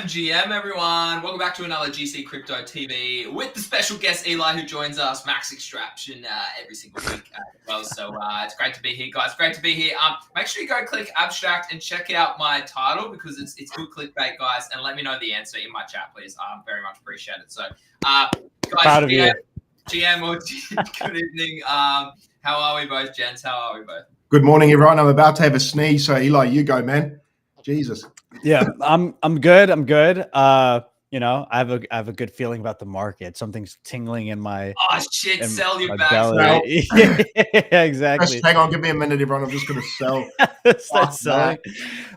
GM, everyone. Welcome back to another GC Crypto TV with the special guest Eli, who joins us, Max Extraction, every single week as well. So it's great to be here, guys. Great to be here. Make sure you go click Abstract and check out my title because it's good clickbait, guys. And let me know the answer in my chat, please. Very much appreciate it. So, guys, proud of you. GM or good evening. How are we both, gents? How are we both? Good morning, everyone. I'm about to have a sneeze, so Eli, you go, man. Jesus. Yeah, I'm good. I'm good. You know, I have a good feeling about the market. Something's tingling in my sell your bags. Yeah, exactly. Just hang on, give me a minute, everyone. I'm just gonna sell. Start selling.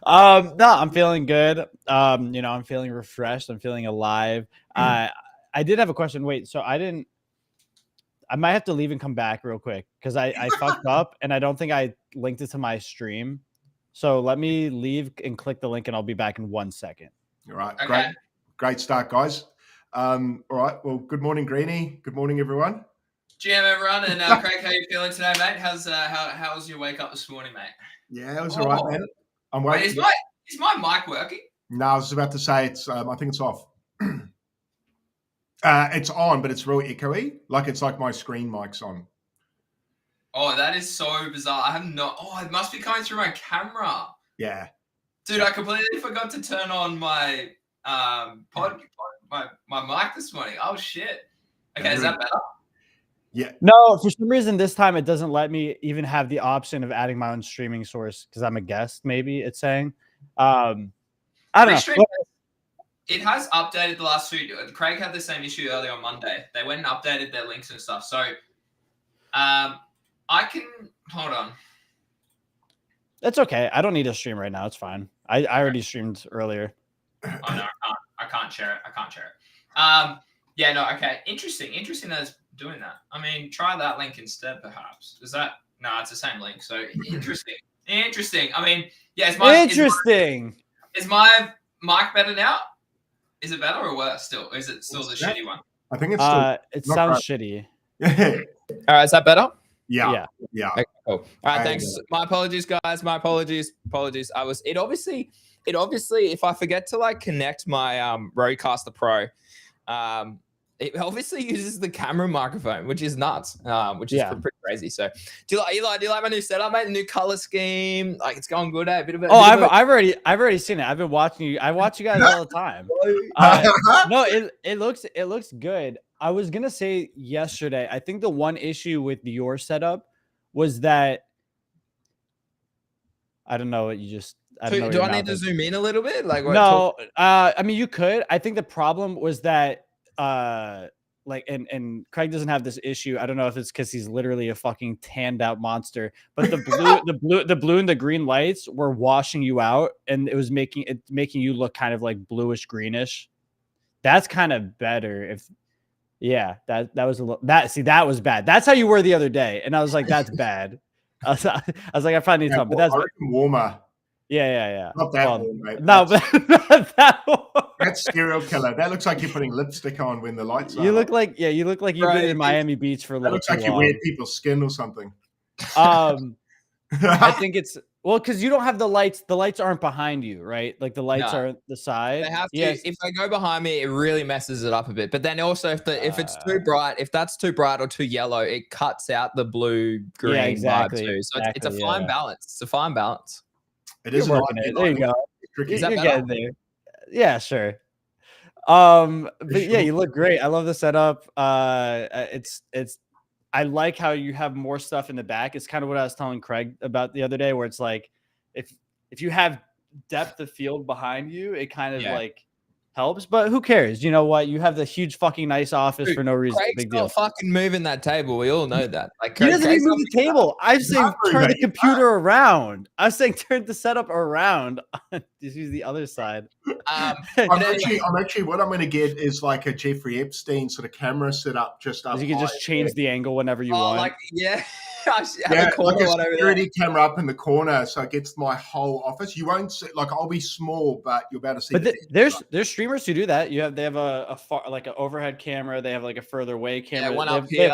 No, I'm feeling good. You know, I'm feeling refreshed. I'm feeling alive. I did have a question. Wait, so I might have to leave and come back real quick because I fucked up and I don't think I linked it to my stream. So let me leave and click the link and I'll be back in 1 second. All right. Okay. Great start, guys. All right. Well, good morning, Greeny. Good morning, everyone. GM, everyone. And Craig, how you feeling today, mate? How's your wake up this morning, mate? Yeah, it was all right, man. I'm waiting. Wait, is my mic working? No, I was about to say it's. I think it's off. It's on, but it's real echoey. It's like my screen mic's on. Oh, that is so bizarre. I have not. Oh, it must be coming through my camera. Yeah. Dude, I completely forgot to turn on my my mic this morning. Oh shit. Okay, is that better? Yeah. No, for some reason this time it doesn't let me even have the option of adding my own streaming source because I'm a guest. Maybe it's saying. I don't know. It has updated the last few. Craig had the same issue earlier on Monday. They went and updated their links and stuff. So, I can hold on. That's okay. I don't need to stream right now. It's fine. I already streamed earlier. Oh no, I can't share it. I can't share it. Yeah, no, okay. Interesting that it's doing that. I mean, try that link instead, perhaps. Is that no? It's the same link. So interesting. I mean, yeah, is my mic better now? Is it better or worse still? Or is it still the shitty one? I think it's still. It sounds shitty. All right, is that better? Yeah. Okay, cool. All right, thanks. My apologies, guys. My apologies. It obviously, if I forget to connect my Rodecaster Pro, it obviously uses the camera microphone, which is nuts, which is pretty crazy. So, do you like my new setup, mate? The new color scheme, it's going good. A bit of a. Oh, I've already seen it. I've been watching you. I watch you guys all the time. No, it looks good. I was gonna say yesterday. I think the one issue with your setup was that I don't know what you just. Do I need to zoom in a little bit? No. I mean, you could. I think the problem was that. And Craig doesn't have this issue. I don't know if it's because he's literally a fucking tanned out monster, but the blue and the green lights were washing you out, and it was making you look kind of like bluish greenish. That's kind of better. That was bad. That's how you were the other day, and I was like, that's bad. I was like, I probably need something, but that's warmer. Yeah. Not that warm, mate. No, but not that warm. That's serial killer. That looks like you're putting lipstick on when the lights are. You look like you've Bro, been in Miami Beach for a That little looks too like you long. wear people's skin or something. I think it's because you don't have the lights. The lights aren't behind you, right? Like the lights No. are at the side. They have to. Yes. If they go behind me, it really messes it up a bit. But then also, if it's too bright, if that's too bright or too yellow, it cuts out the blue green exactly, vibe too. So it's a exactly, fine balance. It's a fine balance. It You're is working it. There you go. Is that You're better? getting there. Yeah, sure. But yeah, you look great. I love the setup. It's I like how you have more stuff in the back. It's kind of what I was telling Craig about the other day, where it's like if you have depth of field behind you, it kind of like helps. But who cares? You know what? You have the huge fucking nice office for no reason. Craig's Big deal. not fucking moving that table. We all know that. Like He doesn't Craig's even move the table. I'm saying not turn the moving. computer around. I was saying turn the setup around. Just use the other side. I'm actually what I'm going to get is like a Jeffrey Epstein sort of camera set up just up. You can just change the angle whenever you want. Like Yeah, like a security camera up in the corner, so it gets my whole office. You won't see, like I'll be small, but you'll be able to see. But there's streamers who do that. They have a far, like an overhead camera. They have like a further away camera. Yeah, one up here.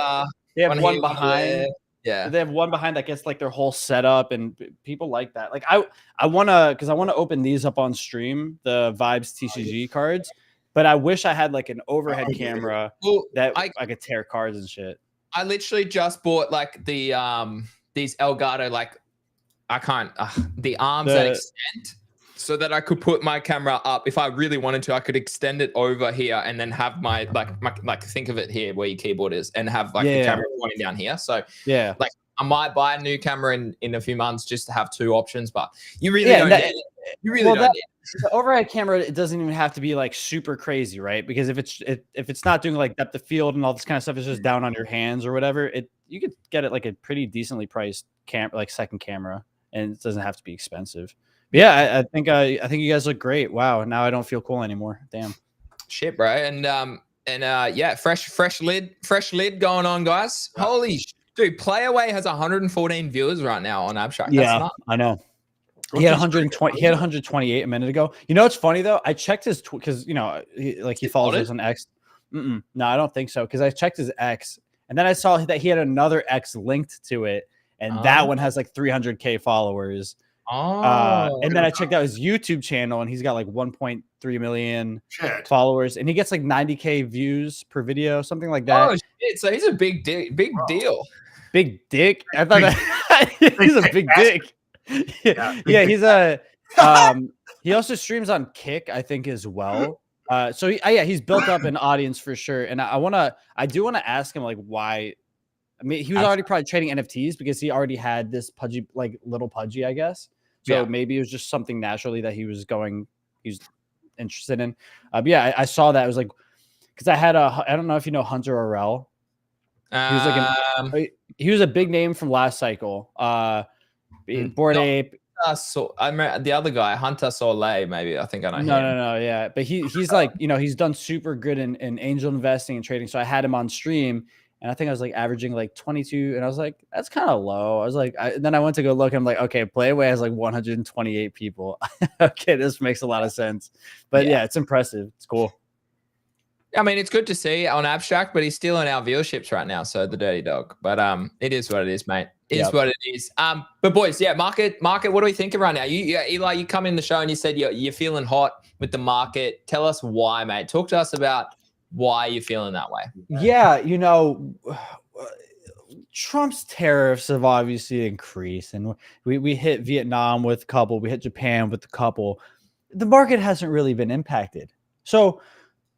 They have one behind. Yeah, they have one behind that gets like their whole setup, and people like that. Like I want to open these up on stream, the Vibes TCG cards, but I wish I had like an overhead camera that I could tear cards and shit. I literally just bought like the these Elgato, like I can't the arms that extend, so that I could put my camera up if I really wanted to. I could extend it over here and then have my like think of it here where your keyboard is, and have like the camera pointing down here. So yeah, like I might buy a new camera in a few months just to have two options, but you really don't need it. You really don't need it. The overhead camera, it doesn't even have to be like super crazy, right? Because if it's not doing like depth of field and all this kind of stuff, it's just down on your hands or whatever. You could get it like a pretty decently priced like second camera, and it doesn't have to be expensive. But yeah, I think you guys look great. Wow, now I don't feel cool anymore. Damn. Shit, bro. And yeah, fresh lid going on, guys. Yeah. Holy dude, Playaway has 114 viewers right now on Abstract. That's nuts. I know. He had 120. He had 128 a minute ago. You know, it's funny though. I checked his because you know, he follows us on X. No, I don't think so. Because I checked his X, and then I saw that he had another X linked to it, and that one has like 300K followers. And then I checked out his YouTube channel, and he's got like 1.3 million followers, and he gets like 90K views per video, something like that. Oh shit! So he's a big deal. Big dick. I thought he's a big dick. Yeah, he's a he also streams on Kick, I think, as well. So he's built up an audience for sure. And I do want to ask him like why. I mean, he was already probably trading NFTs because he already had this Pudgy, like little Pudgy, I guess. So maybe it was just something naturally that he's interested in. But yeah, I saw that. It was like because I don't know if you know Hunter Orel. He was a big name from last cycle. Bored Ape. I remember the other guy, Hunter Soleil, maybe. I think I know him. No, yeah. But he's like, you know, he's done super good in angel investing and trading. So I had him on stream, and I think I was like averaging like 22, and I was like, that's kind of low. I was like, then I went to go look, and I'm like, okay, Playaway has like 128 people. Okay, this makes a lot of sense. But yeah, it's impressive. It's cool. I mean, it's good to see on Abstract, but he's still in our viewerships right now. So the dirty dog, but it is what it is, mate. It is what it is. But boys, market. What are we thinking right now? Eli, you come in the show and you said you're feeling hot with the market. Tell us why, mate. Talk to us about why you're feeling that way. Yeah, you know, Trump's tariffs have obviously increased, and we hit Vietnam with a couple, we hit Japan with a couple. The market hasn't really been impacted. So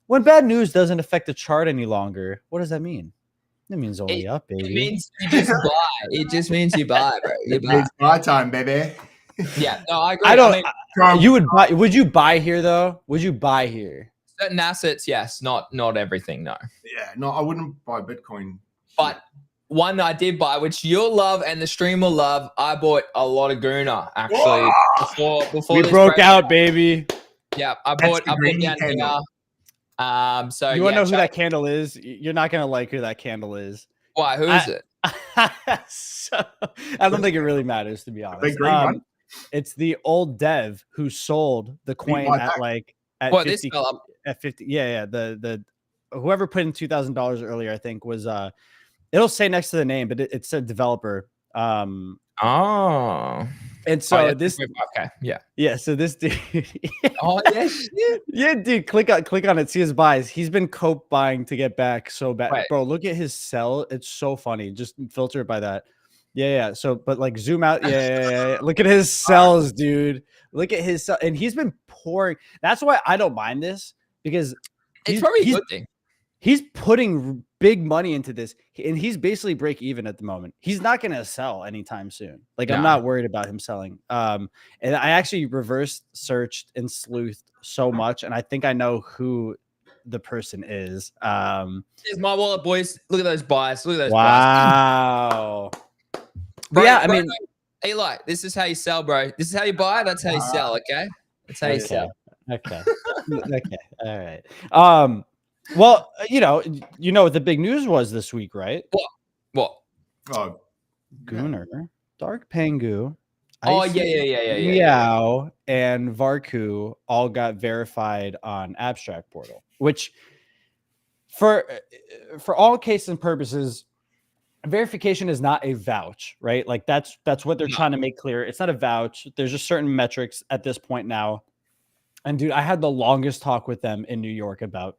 when bad news doesn't affect the chart any longer, what does that mean? It means only up, baby. It means you just buy. It just means you buy, bro. It means buy time, baby. Yeah, no, I agree. You would buy? Would you buy here though? Would you buy here? Certain assets, yes. Not everything, no. Yeah, no, I wouldn't buy Bitcoin. But one that I did buy, which you'll love and the stream will love, I bought a lot of Guna actually before we broke out, baby. Yeah, I bought down here. So you want to know who that candle is? You're not gonna like who that candle is. Why? Who is it? So, I don't think it really matters, to be honest. Big green one? It's the old dev who sold the coin at like at Well, 50 this fell up. at 50. Yeah. The whoever put in $2,000 earlier, I think was it'll say next to the name, but it's a developer. Oh. And so this, okay, yeah. So this dude, oh yeah, shit. Yeah, dude, click on it, see his buys. He's been cope buying to get back so bad. Wait. Bro, look at his sell. It's so funny. Just filter it by that. Yeah. So, but like zoom out. Yeah. Look at his sells, dude. Look at his sell. And he's been pouring. That's why I don't mind this, because It's probably a good thing. He's putting big money into this, and he's basically break even at the moment. He's not going to sell anytime soon. Like, I'm not worried about him selling. And I actually reverse searched and sleuthed so much, and I think I know who the person is. Here's my wallet, boys. Look at those buys. Look at those buys. Wow. Yeah, I mean, Eli, this is how you sell, bro. This is how you buy. That's how you sell. Okay, that's how you sell. Okay. Okay. All right. Well, you know what the big news was this week, right? What? Oh, Gunnar, Dark Pengu, Oh yeah. Meow, and Varku all got verified on Abstract portal, which for all cases and purposes, verification is not a vouch, right? Like that's what they're trying to make clear. It's not a vouch. There's just certain metrics at this point now. And dude, I had the longest talk with them in New York about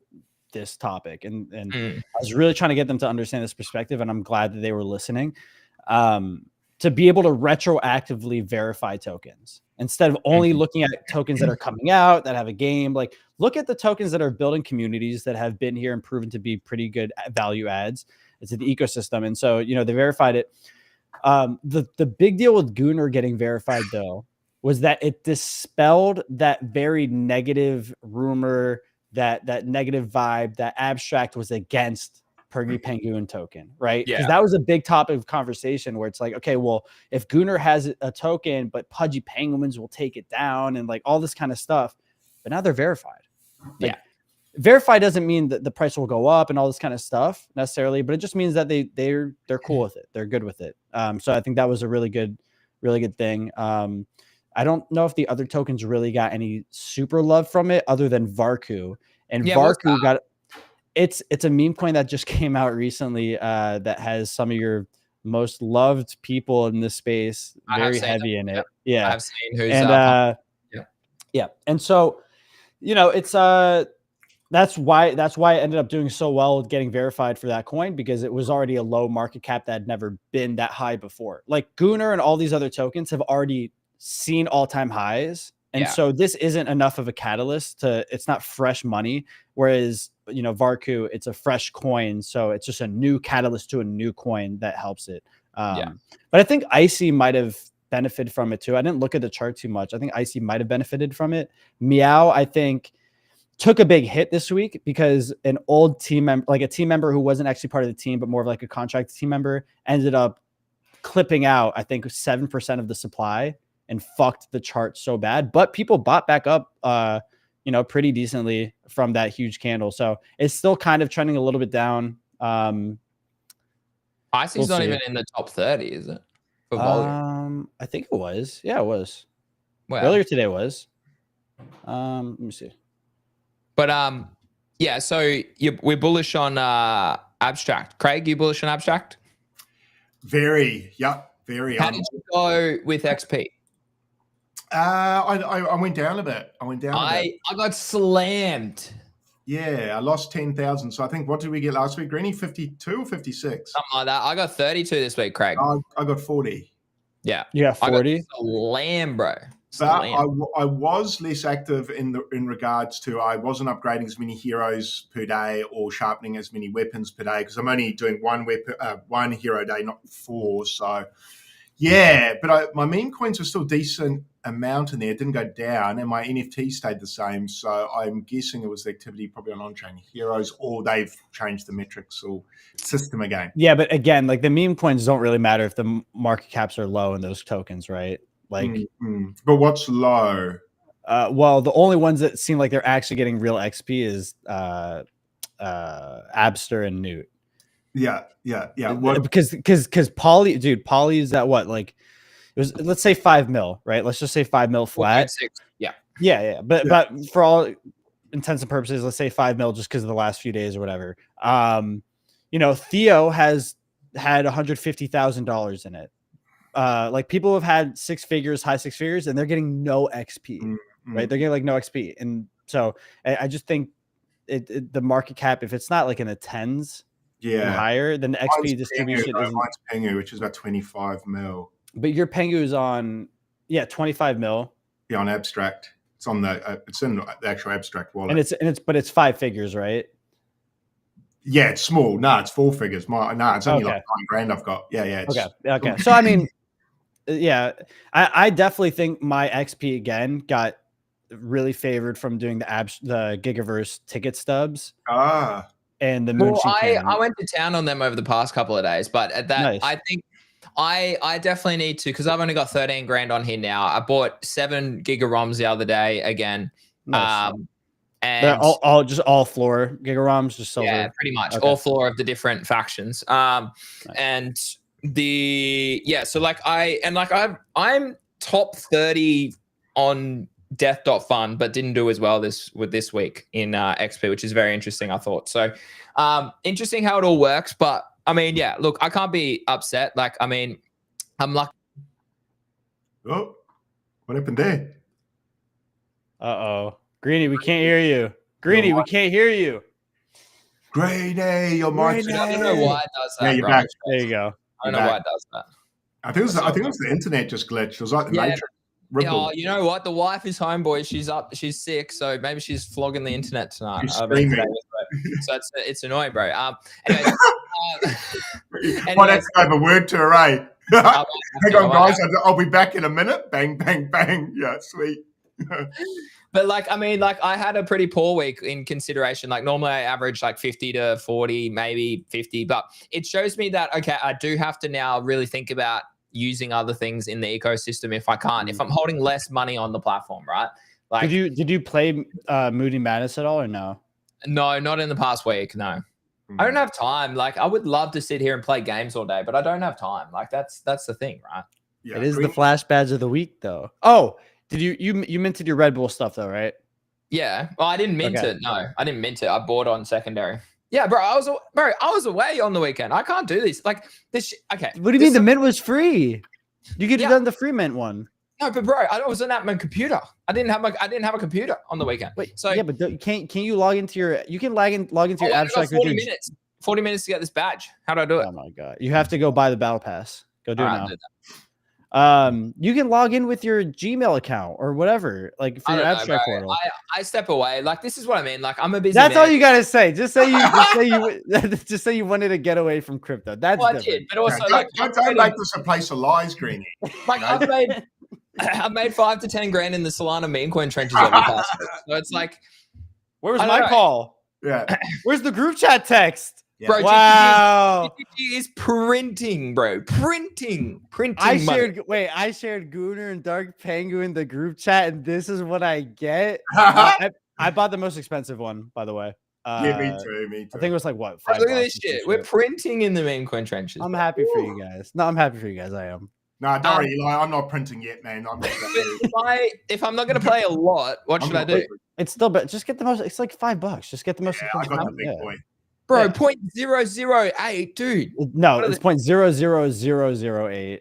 this topic, and I was really trying to get them to understand this perspective, and I'm glad that they were listening. To be able to retroactively verify tokens instead of only looking at tokens that are coming out that have a game. Like, look at the tokens that are building communities that have been here and proven to be pretty good value adds to the ecosystem. And so, they verified it. The big deal with Gunnar getting verified, though, was that it dispelled that very negative rumor, that negative vibe that Abstract was against Penguin token, right? Because that was a big topic of conversation where it's like, okay, well, if Gunnar has a token, but Pudgy Penguins will take it down and like all this kind of stuff, but now they're verified. Like, verified doesn't mean that the price will go up and all this kind of stuff necessarily, but it just means that they're cool with it. They're good with it. So I think that was a really good thing. I don't know if the other tokens really got any super love from it other than Varku. And Varku got it's a meme coin that just came out recently that has some of your most loved people in this space very heavy in it. Yeah. I've seen who's and yeah. And so, it's that's why it ended up doing so well with getting verified for that coin, because it was already a low market cap that had never been that high before. Like Gunnar and all these other tokens have already seen all-time highs, and so this isn't enough of a catalyst it's not fresh money, whereas Varku, it's a fresh coin, so it's just a new catalyst to a new coin that helps it. But I think Icy might have benefited from it too. I didn't look at the chart too much. I think Icy might have benefited from it. Meow, I think, took a big hit this week because an old team member, like a team member who wasn't actually part of the team but more of like a contracted team member, ended up clipping out, I think, 7% of the supply and fucked the chart so bad. But people bought back up pretty decently from that huge candle. So it's still kind of trending a little bit down. Icy's not even in the top 30, is it? For volume? I think it was. Yeah, it was. Wow. Earlier today was. Let me see. But so we're bullish on Abstract. Craig, you bullish on Abstract? Very. Yep. Very. How did you go with XP? I went down a bit. I got slammed. Yeah, I lost 10,000. So I think, what did we get last week, Greeny? 52 or 56? Something like that. I got 32 this week, Craig. I got 40. Yeah. You got 40? Slam, bro. But I was less active in regards to, I wasn't upgrading as many heroes per day or sharpening as many weapons per day, because I'm only doing one hero a day, not 4. So yeah, but my meme coins were still decent amount in there. It didn't go down, and my NFT stayed the same. So I'm guessing it was the activity probably on on-chain heroes, or they've changed the metrics or system again. Yeah, but again, like the meme coins don't really matter if the market caps are low in those tokens, right? Like, but what's low? Well, the only ones that seem like they're actually getting real XP is Abster and Newt. Yeah. Because Poly is at what, like, it was, let's say 5 mil, right? Let's just say 5 mil flat. 4.6. Yeah. But for all, intents and purposes, let's say 5 mil just because of the last few days or whatever. You know, Theo has had $150,000 in it. Like people have had high 6 figures, and they're getting no XP, right? They're getting like no XP. And so I just think the market cap, if it's not like in the tens and higher, then the XP distribution Pengu, isn't. Mine's Pengu, which is about 25 mil. But your Pengu is on, 25 mil. Yeah, on Abstract. It's on it's in the actual Abstract wallet. But it's 5 figures, right? Yeah, it's small. No, it's 4 figures. It's only like $9,000 I've got. Yeah. It's, okay. So I mean, yeah, I definitely think my XP again got really favored from doing the Gigaverse ticket stubs. And the Moon. I went to town on them over the past couple of days, but at that, nice. I think I definitely need to, because I've only got 13 grand on here now. I bought 7 Giga ROMs the other day again. Nice. And all floor Giga ROMs, just silver. Yeah, pretty much all floor of the different factions. Nice. And so like I'm top 30 on Death.Fun, but didn't do as well this week in XP, which is very interesting, I thought. So interesting how it all works. But I mean, yeah, look, I can't be upset. Like, I mean, I'm lucky. Oh, what happened there? Uh-oh. Greeny, we can't hear you. Greeny, we can't hear you. Greeny, your mic. I don't know why it does that. Yeah, you're back. There you go. I don't know why it does that. I think it was the internet just glitched. It was like the Matrix. Oh, you know what? The wife is home, boys. She's up. She's sick, so maybe she's flogging the internet tonight. She's screaming. So it's annoying, bro. Anyways, might have to have a word to her, eh? Hang on, guys. I'll be back in a minute. Bang, bang, bang. Yeah, sweet. But like, I mean, like I had a pretty poor week in consideration. Like normally I average like 50 to 40, maybe 50, but it shows me that, okay, I do have to now really think about using other things in the ecosystem if I can't, if I'm holding less money on the platform, right? Like, did you play Moody Madness at all or no? No, not in the past week. No, I don't have time. Like I would love to sit here and play games all day, but I don't have time. Like that's the thing, right? Yeah, it is the flash badge of the week though. Oh, did you minted your Red Bull stuff though, right? Yeah. Well, I didn't mint it. No, I didn't mint it. I bought on secondary. Yeah, bro. I was away on the weekend. I can't do this. Like this. Okay. What do you mean the mint was free? You could have done the free mint one. No, but bro, I wasn't at my computer. I didn't have a computer on the weekend. Wait. So yeah, but can you log into your? You can log into your Abstract. 40 minutes. 40 minutes to get this badge. How do I do it? Oh my god! You have to go buy the battle pass. Go do it now. You can log in with your Gmail account or whatever, like for your Abstract portal. I step away. Like this is what I mean. Like I'm a busy. That's all you gotta say. Just say you wanted to get away from crypto. That's I did, but also don't make this a place of lies, Greeny. Like I've made 5 to 10 grand in the Solana meme coin trenches over the past week. So it's like, where was my call? Yeah, where's the group chat text? Yeah. Bro, wow, GTG is printing, bro. Printing. I shared Gooner and Dark Pengu in the group chat, and this is what I get. I bought the most expensive one, by the way. Yeah, me too. I think it was like what? $5 look at this shit. We're printing in the meme coin trenches. I'm happy for you guys. No, I'm happy for you guys. I am. No, don't worry, Eli. I'm not printing yet, man. I'm not if I'm not going to play a lot, what should I do? It's still, but just get the most. It's like $5. Just get the most. I got the big boy. Bro, 0.008, dude. No, it's 0.00008.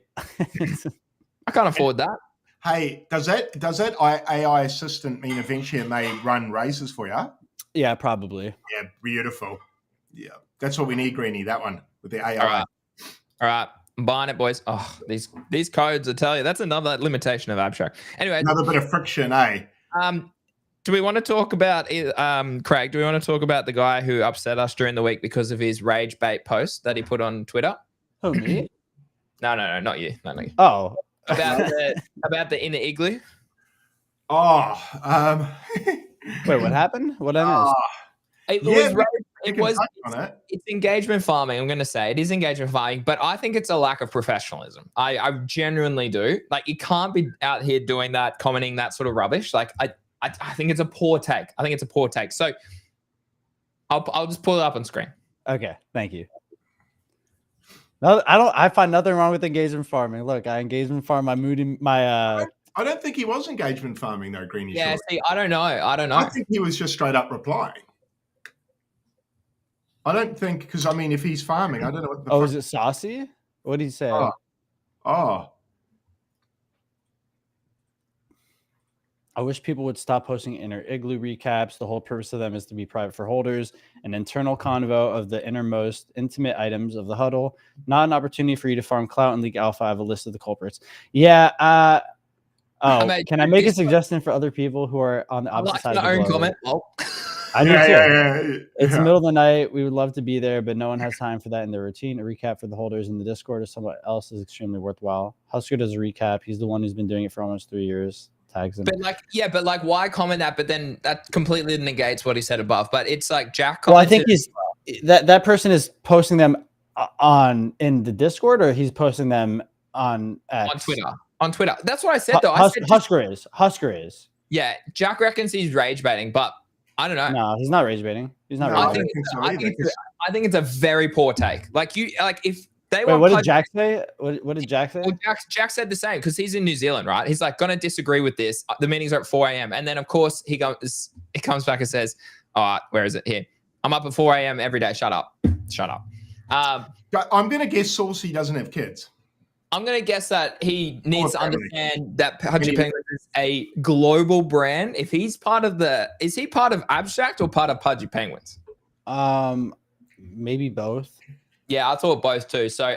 I can't afford that. Hey, does that AI assistant mean eventually it may run races for you? Yeah, probably. Yeah, beautiful. Yeah, that's what we need, Greeny. That one with the AI. All right. I'm buying it, boys. Oh, these codes, I tell you, that's another limitation of Abstract. Anyway, another bit of friction, eh? Do we want to talk about Craig? Do we want to talk about the guy who upset us during the week because of his rage bait post that he put on Twitter? Who, me? No, not you. Not you. Oh, about the inner igloo. Oh, wait, what happened? What I missed? It's engagement farming. I'm going to say it is engagement farming, but I think it's a lack of professionalism. I genuinely do. Like you can't be out here doing that, commenting that sort of rubbish. Like I think it's a poor take. So I'll just pull it up on screen. Okay, thank you. No, I find nothing wrong with engagement farming. Look, I engagement farm my I don't think he was engagement farming though, Greeny. Yeah, Short. see, I don't know. I think he was just straight up replying. I don't think, because I mean, if he's farming, I don't know what the fuck. is it Saucy? What did he say? Oh, I wish people would stop posting inner igloo recaps. The whole purpose of them is to be private for holders, an internal convo of the innermost intimate items of the huddle, not an opportunity for you to farm clout and leak alpha. I have a list of the culprits. Yeah. Can I make a suggestion for other people who are on the opposite side of the globe? comment. Well, I do too. yeah. It's the middle of the night. We would love to be there, but no one has time for that in their routine. A recap for the holders in the Discord or someone else is extremely worthwhile. Husker does a recap. He's the one who's been doing it for almost 3 years. Tags him. But why comment that? But then that completely negates what he said above. But it's like Jack. Well, I think he's that person is posting them in the Discord, or he's posting them on X. On Twitter. That's what I said though. Husker is. Yeah, Jack reckons he's rage baiting, but I don't know. No, he's not rage baiting. He's not. No, rage baiting. I think it's a very poor take. If they Wait, what did Jack say? What did Jack say? Well, Jack said the same because he's in New Zealand, right? He's like, gonna disagree with this. The meetings are at 4 a.m. And then, of course, he comes back and says, all right, where is it? Here. I'm up at 4 a.m. every day. Shut up. I'm going to guess Saucy doesn't have kids. I'm going to guess that he needs to understand that Pudgy Penguins is a global brand. If he's is he part of Abstract or part of Pudgy Penguins? Maybe both. Yeah, I thought both too. So,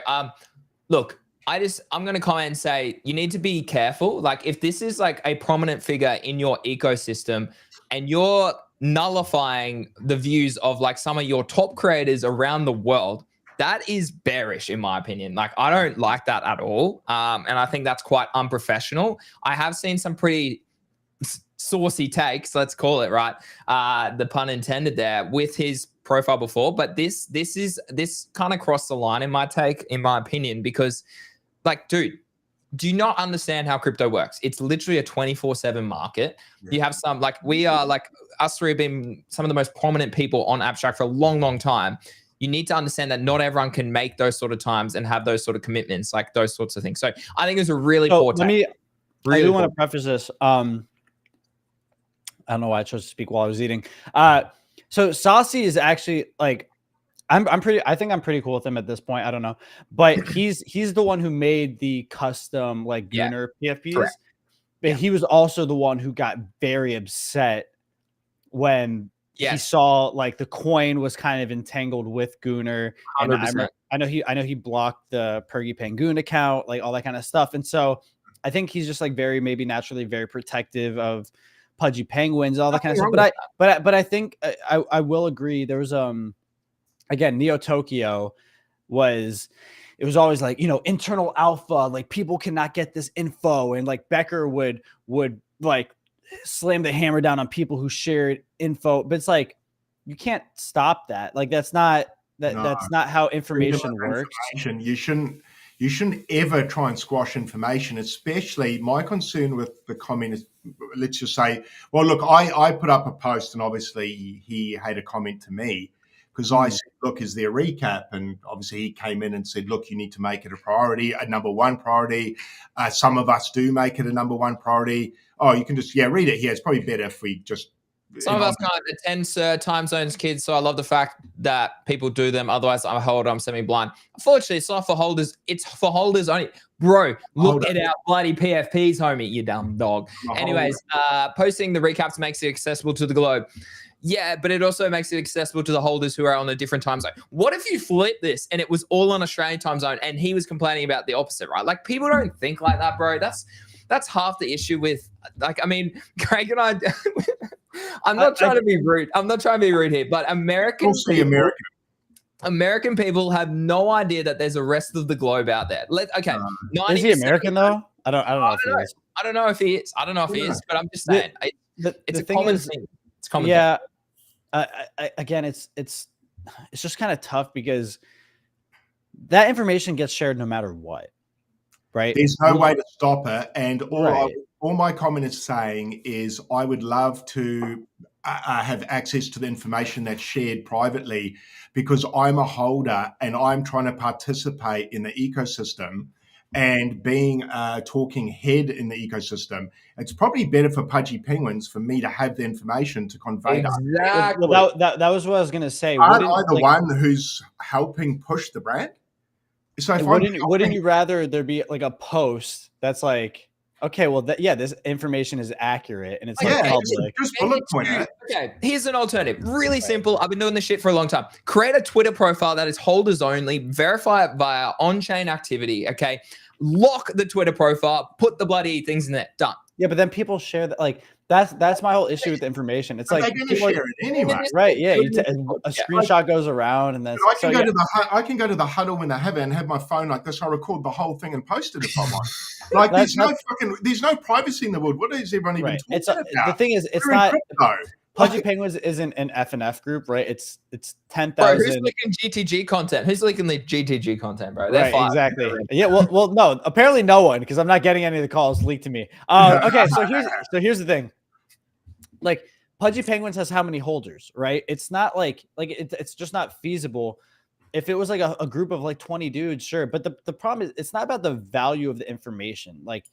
look, I'm going to comment and say you need to be careful. Like, if this is like a prominent figure in your ecosystem and you're nullifying the views of like some of your top creators around the world, that is bearish in my opinion. Like, I don't like that at all. And I think that's quite unprofessional. I have seen some pretty saucy takes, let's call it, right? The pun intended there, with his profile before, but this kind of crossed the line in my opinion, because like, dude, do you not understand how crypto works? It's literally a 24/7 market. Yeah. You have some, like, we are, like, us three have been some of the most prominent people on Abstract for a long, long time. You need to understand that not everyone can make those sort of times and have those sort of commitments, like those sorts of things. So I think it's a really poor take. I do want to preface this. I don't know why I chose to speak while I was eating. So Saucy is actually like, I think I'm pretty cool with him at this point. I don't know, but he's the one who made the custom like Gunner PFPs. Correct. But he was also the one who got very upset when he saw like the coin was kind of entangled with Gunner. And I know he blocked the Pergy Pengoon account, like all that kind of stuff. And so I think he's just like maybe naturally very protective of Pudgy Penguins, all that kind of stuff. But I think I will agree. There was again, Neo Tokyo was always like, internal alpha, like people cannot get this info, and like Becker would like slam the hammer down on people who shared info. But it's like, you can't stop that. Like that's not how information works. You shouldn't ever try and squash information, especially my concern with the comment is, let's just say, well, look, I put up a post and obviously he had a comment to me because I said, look, is there a recap? And obviously he came in and said, look, you need to make it a priority, a number one priority. Some of us do make it a number one priority. Oh, you can just, read it here. It's probably better if we just... Some of us can't attend time zones, kids. So I love the fact that people do them. Otherwise, I'm semi-blind. Unfortunately, it's not for holders. It's for holders only. Bro, look at our bloody PFPs, homie, you dumb dog. Anyways, posting the recaps makes it accessible to the globe. Yeah, but it also makes it accessible to the holders who are on a different time zone. What if you flip this and it was all on Australian time zone and he was complaining about the opposite, right? Like, people don't think like that, bro. That's half the issue with, like, I mean, Craig and I... I'm not trying to be rude. I'm not trying to be rude here, but American people have no idea that there's a rest of the globe out there. Is he American though? I don't know if he is. I don't know if he is. I don't know if he is, but I'm just saying it's a common thing. It's common. Yeah. Again, it's just kind of tough because that information gets shared no matter what, right? There's no way to stop it, and all my comment is saying is I would love to have access to the information that's shared privately, because I'm a holder and I'm trying to participate in the ecosystem. and being a talking head in the ecosystem, it's probably better for Pudgy Penguins for me to have the information to convey to Exactly. Well, that was what I was gonna say. aren't Wouldn't I the like, one who's helping push the brand? So if I'm wouldn't you rather there be like a post that's like, okay, well, yeah, this information is accurate and it's like yeah, public. just bullet point it. Okay, here's an alternative. Really simple. I've been doing this shit for a long time. Create a Twitter profile that is holders only. Verify it via on-chain activity. Okay, lock the Twitter profile. Put the bloody things in there. Done. Yeah, but then people share that. Like that's my whole issue with the information. It's But like they're going to people are- share it anyway. right? Yeah, a screenshot goes around and then I can go to I can go to the huddle when they have it and have my phone like this. I record the whole thing and post it if I want. Like there's no privacy in the world. What is everyone even talking about? The thing is, it's We're in not. crypto. Pudgy Penguins isn't an FNF group, right? It's Bro, 10,000. who's leaking GTG content? Who's leaking the GTG content, bro? They're Right, fired. exactly. Yeah, well, no, apparently no one, because I'm not getting any of the calls leaked to me. Okay, so here's the thing. Like, Pudgy Penguins has how many holders, right? It's not like it's just not feasible. If it was like a group of like 20 dudes, sure. But the problem is it's not about the value of the information. Like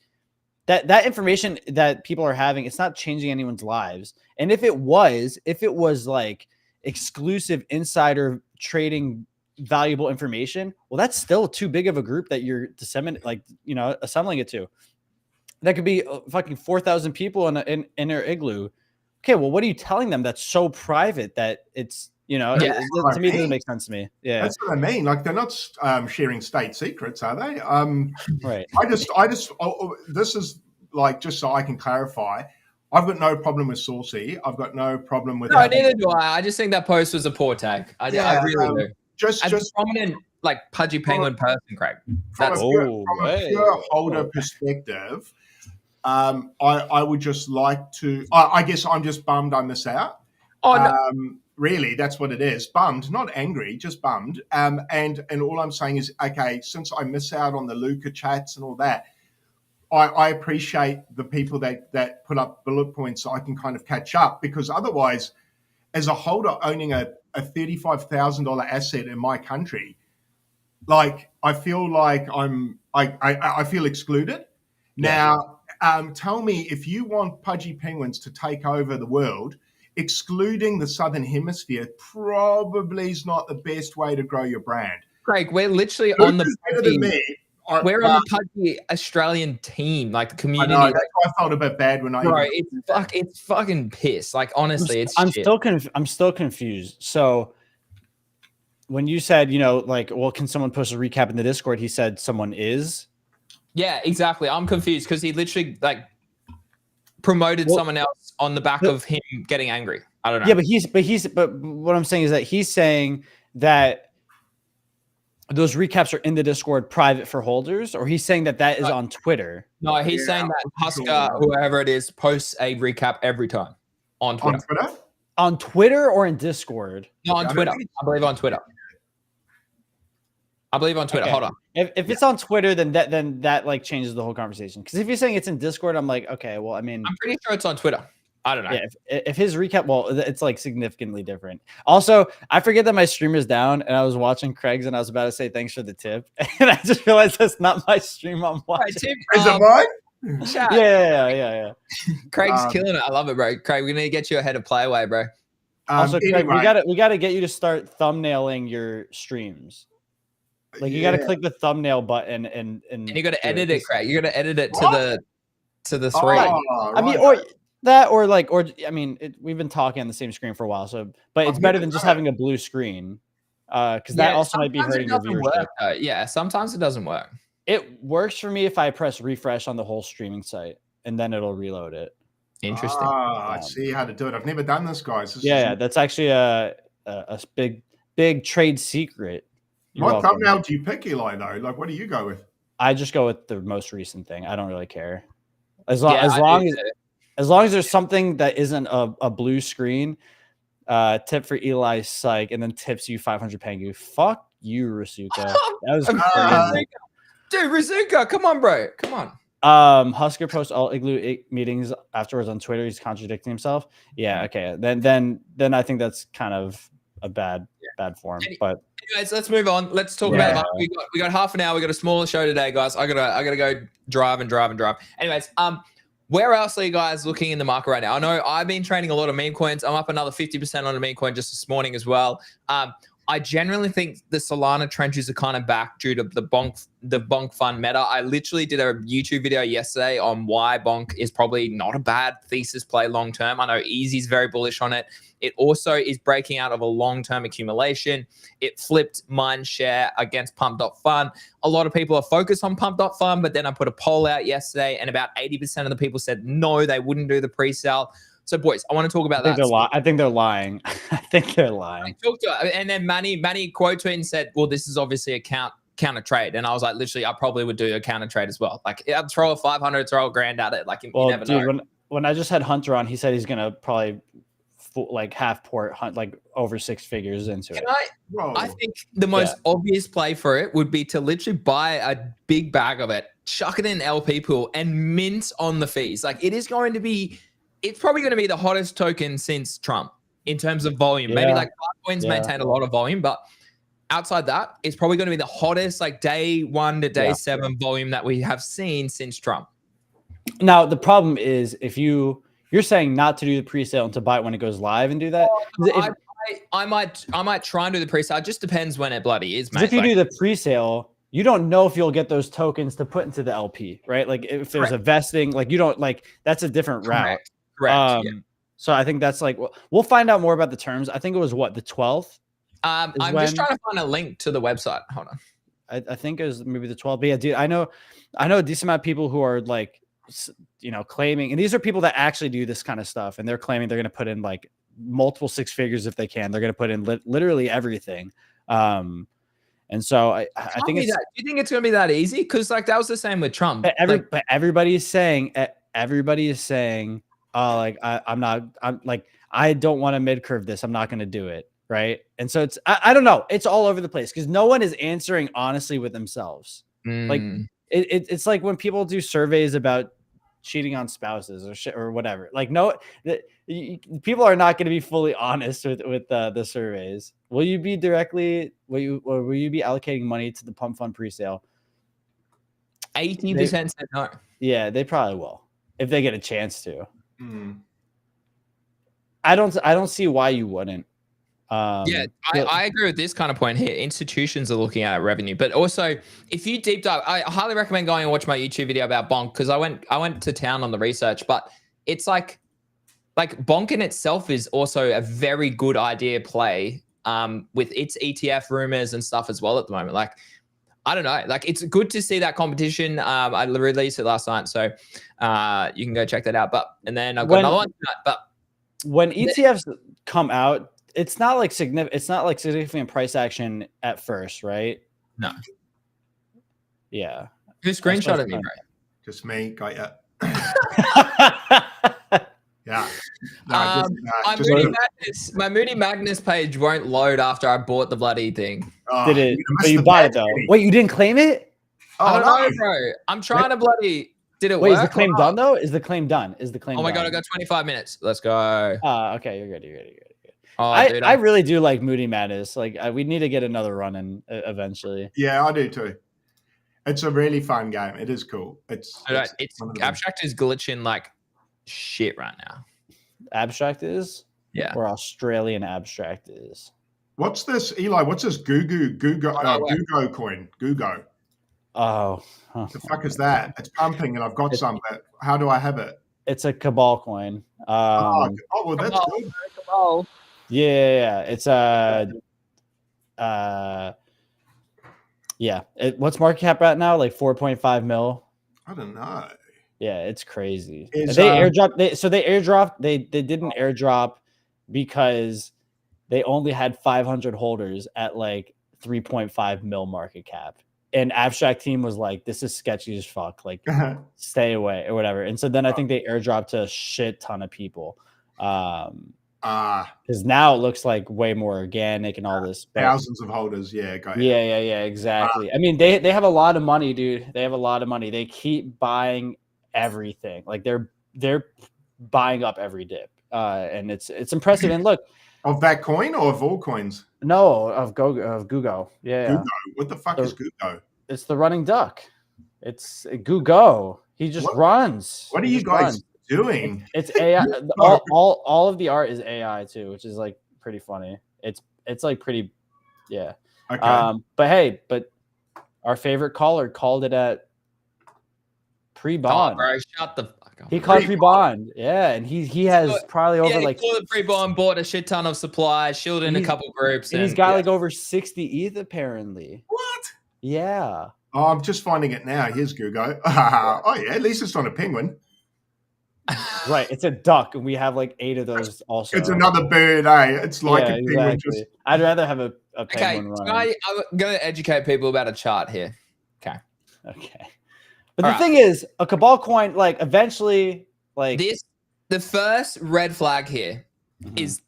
that information that people are having, it's not changing anyone's lives. And if it was like exclusive insider trading valuable information, well, that's still too big of a group that you're assembling it to. That could be fucking 4,000 people in their igloo. Okay, well, what are you telling them that's so private that it's, to me, it doesn't make sense to me. Yeah, that's what I mean. Like they're not sharing state secrets, are they? Right. This is like, just so I can clarify, I've got no problem with Saucy. I've got no problem with. No, neither do I. I just think that post was a poor tag. I really do. Just a prominent like Pudgy Penguin person, Craig. From a pure holder perspective. I would just like to. I guess I'm just bummed I miss out. Oh no. Really, that's what it is. Bummed, not angry, just bummed. And all I'm saying is, okay, since I miss out on the Luca chats and all that, I appreciate the people that put up bullet points so I can kind of catch up, because otherwise, as a holder owning a $35,000 asset in my country, like I feel like I feel excluded. Yeah. Now, tell me, if you want Pudgy Penguins to take over the world, excluding the Southern Hemisphere probably is not the best way to grow your brand. Craig, we're literally on the Pudgy, we're on the Pudgy Australian team, like the community. I know, that's why I felt a bit bad when it's fucking piss. Like honestly, I'm still confused. So when you said, well, can someone post a recap in the Discord? He said someone is. Yeah, exactly. I'm confused because he literally promoted someone else on the back of him getting angry. I don't know. Yeah, but what I'm saying is that he's saying that those recaps are in the Discord private for holders, or he's saying that is on Twitter. No, he's saying that Husker, whoever it is, posts a recap every time on Twitter. On Twitter or in Discord? No, on Twitter. I believe on Twitter. Okay. Hold on. If it's on Twitter, then that like changes the whole conversation. Because if you're saying it's in Discord, I'm like, okay, well, I mean, I'm pretty sure it's on Twitter. I don't know. Yeah, if his recap, well, it's like significantly different. Also, I forget that my stream is down, and I was watching Craig's, and I was about to say thanks for the tip, and I just realized that's not my stream I'm watching. Is it mine? Chat. Yeah. Craig's killing it. I love it, bro. Craig, we need to get you ahead of Playaway, bro. Also, Craig, we gotta get you to start thumbnailing your streams. Like you got to click the thumbnail button and you got to edit it, Craig. You got to edit it to the thread. I mean, we've been talking on the same screen for a while, but it's better than just having a blue screen, because that also might be hurting your viewership. Yeah, sometimes it doesn't work. It works for me if I press refresh on the whole streaming site, and then it'll reload it. Interesting. I see how to do it. I've never done this, guys. That's actually a big trade secret. What thumbnail do you pick, Eli, though? Like, what do you go with? I just go with the most recent thing. I don't really care. As long as there's something that isn't a blue screen, tip for Eli Psych, and then tips you 500 Pengu. Fuck you, Rasuka. That was crazy. Dude, Rasuka, come on, bro. Come on. Husker posts all Igloo meetings afterwards on Twitter. He's contradicting himself. Yeah, okay. Then I think that's kind of a bad form. anyways, let's move on. Let's talk about we got half an hour. We got a smaller show today, guys. I gotta go drive. Anyways, where else are you guys looking in the market right now? I know I've been trading a lot of meme coins. I'm up another 50% on a meme coin just this morning as well. I generally think the Solana trenches are kind of back due to the bonk fund meta. I literally did a YouTube video yesterday on why bonk is probably not a bad thesis play long term. I know Easy's very bullish on it. It also is breaking out of a long-term accumulation. It flipped mind share against pump.fun. A lot of people are focused on pump.fun, but then I put a poll out yesterday and about 80% of the people said no, they wouldn't do the pre-sale. So, boys, I want to talk about that. I think they're lying. I think they're lying. And then Manny quote tweeted and said, well, this is obviously a counter trade. And I was like, literally, I probably would do a counter trade as well. Like, I'd throw a 500, throw a grand at it. Like, you never know. When I just had Hunter on, he said he's going to probably half port hunt like over 6 figures into it. I think the most obvious play for it would be to literally buy a big bag of it, chuck it in LP pool, and mint on the fees. Like, it's probably going to be the hottest token since Trump in terms of volume. Maybe like Bitcoin's maintained a lot of volume, but outside that, it's probably going to be the hottest like day 1 to day 7 volume that we have seen since Trump. Now, the problem is if you're saying not to do the pre-sale and to buy it when it goes live and do that. I might try and do the pre-sale. It just depends when it bloody is, mate. If you do the pre-sale, you don't know if you'll get those tokens to put into the LP, right? Like if there's a vesting, like you don't that's a different route. Correct. So I think that's like we'll find out more about the terms. I think it was the 12th. I'm just trying to find a link to the website. Hold on. I think it was maybe the 12th. But yeah, dude, I know a decent amount of people who are like, claiming, and these are people that actually do this kind of stuff, and they're claiming they're going to put in like multiple 6 figures if they can. They're going to put in literally everything. And so I think it's. Do you think it's going to be that easy? Because like that was the same with Trump. But everybody is saying, oh, like I don't want to mid curve this. I'm not going to do it. Right. And so I don't know. It's all over the place because no one is answering honestly with themselves. Like it's like when people do surveys about cheating on spouses or shit or whatever. Like people are not going to be fully honest with the surveys. Will you be allocating money to the pump fund presale? 80% said no. Yeah, they probably will if they get a chance to. I don't see why you wouldn't. I agree with this kind of point here. Institutions are looking at revenue, but also if you deep dive, I highly recommend going and watch my YouTube video about Bonk because I went to town on the research. But it's like Bonk in itself is also a very good idea play with its ETF rumors and stuff as well at the moment. Like I don't know, like it's good to see that competition. I released it last night, so you can go check that out. And then I've got another one. But when ETFs come out, it's not like significant price action at first, right? No. Yeah. Who screenshotted me, bro? Just me. Got ya. Yeah. My Moody Magnus page won't load after I bought the bloody thing. Did it? But you bought it though. Wait, you didn't claim it? Oh no, bro. I'm trying to bloody. Did it work? Wait, is the claim done though? Is the claim done? Oh my god, I got 25 minutes. Let's go. Okay, you're good. Oh, dude, I really do like Moody Madness. Like we need to get another run in eventually. Yeah, I do too. It's a really fun game. It is cool. It's Abstract is glitching like shit right now. Abstract is? Yeah. Or Australian Abstract is. What's this, Eli? What's this Gugu coin? Gugo. Oh. What the fuck is that? It's pumping and I've got some, but how do I have it? It's a Cabal coin. Well, that's good. Cabal. Yeah. It's what's market cap right now? Like 4.5 mil. I don't know. Yeah, it's crazy. They airdropped. They didn't airdrop because they only had 500 holders at like 3.5 mil market cap. And Abstract team was like, this is sketchy as fuck. Like, stay away or whatever. And so then I think they airdropped to a shit ton of people. Because now it looks like way more organic and all this. Thousands of holders. Yeah. Yeah, exactly. I mean, they have a lot of money, dude. They have a lot of money. They keep buying everything. Like they're buying up every dip. And it's impressive. And look, Of that coin or of all coins? No, of Gugo. Yeah. Gugo. What the fuck is Gugo? It's the running duck. It's Gugo. He just runs. What are He you just guys runs. doing? It's AI. all of the art is AI too, which is like pretty funny. It's like pretty, yeah. Okay. But our favorite caller called it at pre-bond. Oh, bro, shut the fuck up. He called pre-bond. Yeah, and he has probably over like pre-bond, bought a shit ton of supplies, shielded in a couple groups, and he's got like over 60 ETH apparently. What? Yeah. Oh, I'm just finding it now. Here's Gugo. Oh yeah, at least it's not a penguin. Right, it's a duck, and we have like 8 of those also. It's another bird, eh? It's like a penguin. Exactly. I'd rather have a penguin run. running. I'm going to educate people about a chart here. Okay. But the thing is, a Cabal coin, like eventually, like the first red flag here is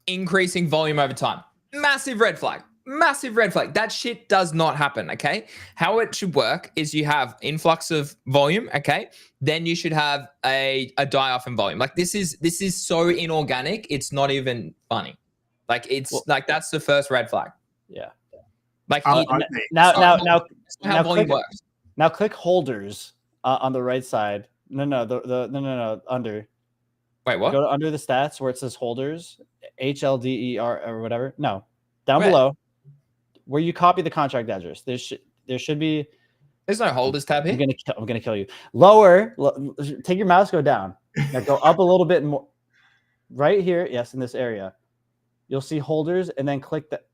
increasing volume over time. Massive red flag. Massive red flag. That shit does not happen, okay? How it should work is you have influx of volume, okay? Then you should have a die-off in volume. Like this is so inorganic, it's not even funny. Like like that's the first red flag. Yeah. Like now volume works. Now click holders on the right side. No, under. Wait, what? Go to under the stats where it says holders, HLDER or whatever. No, down below. Where you copy the contract address, there should be. There's no holders tab here. I'm gonna kill you. Lower, take your mouse, go down. Now go up a little bit more. Right here, yes, in this area, you'll see holders, and then click that.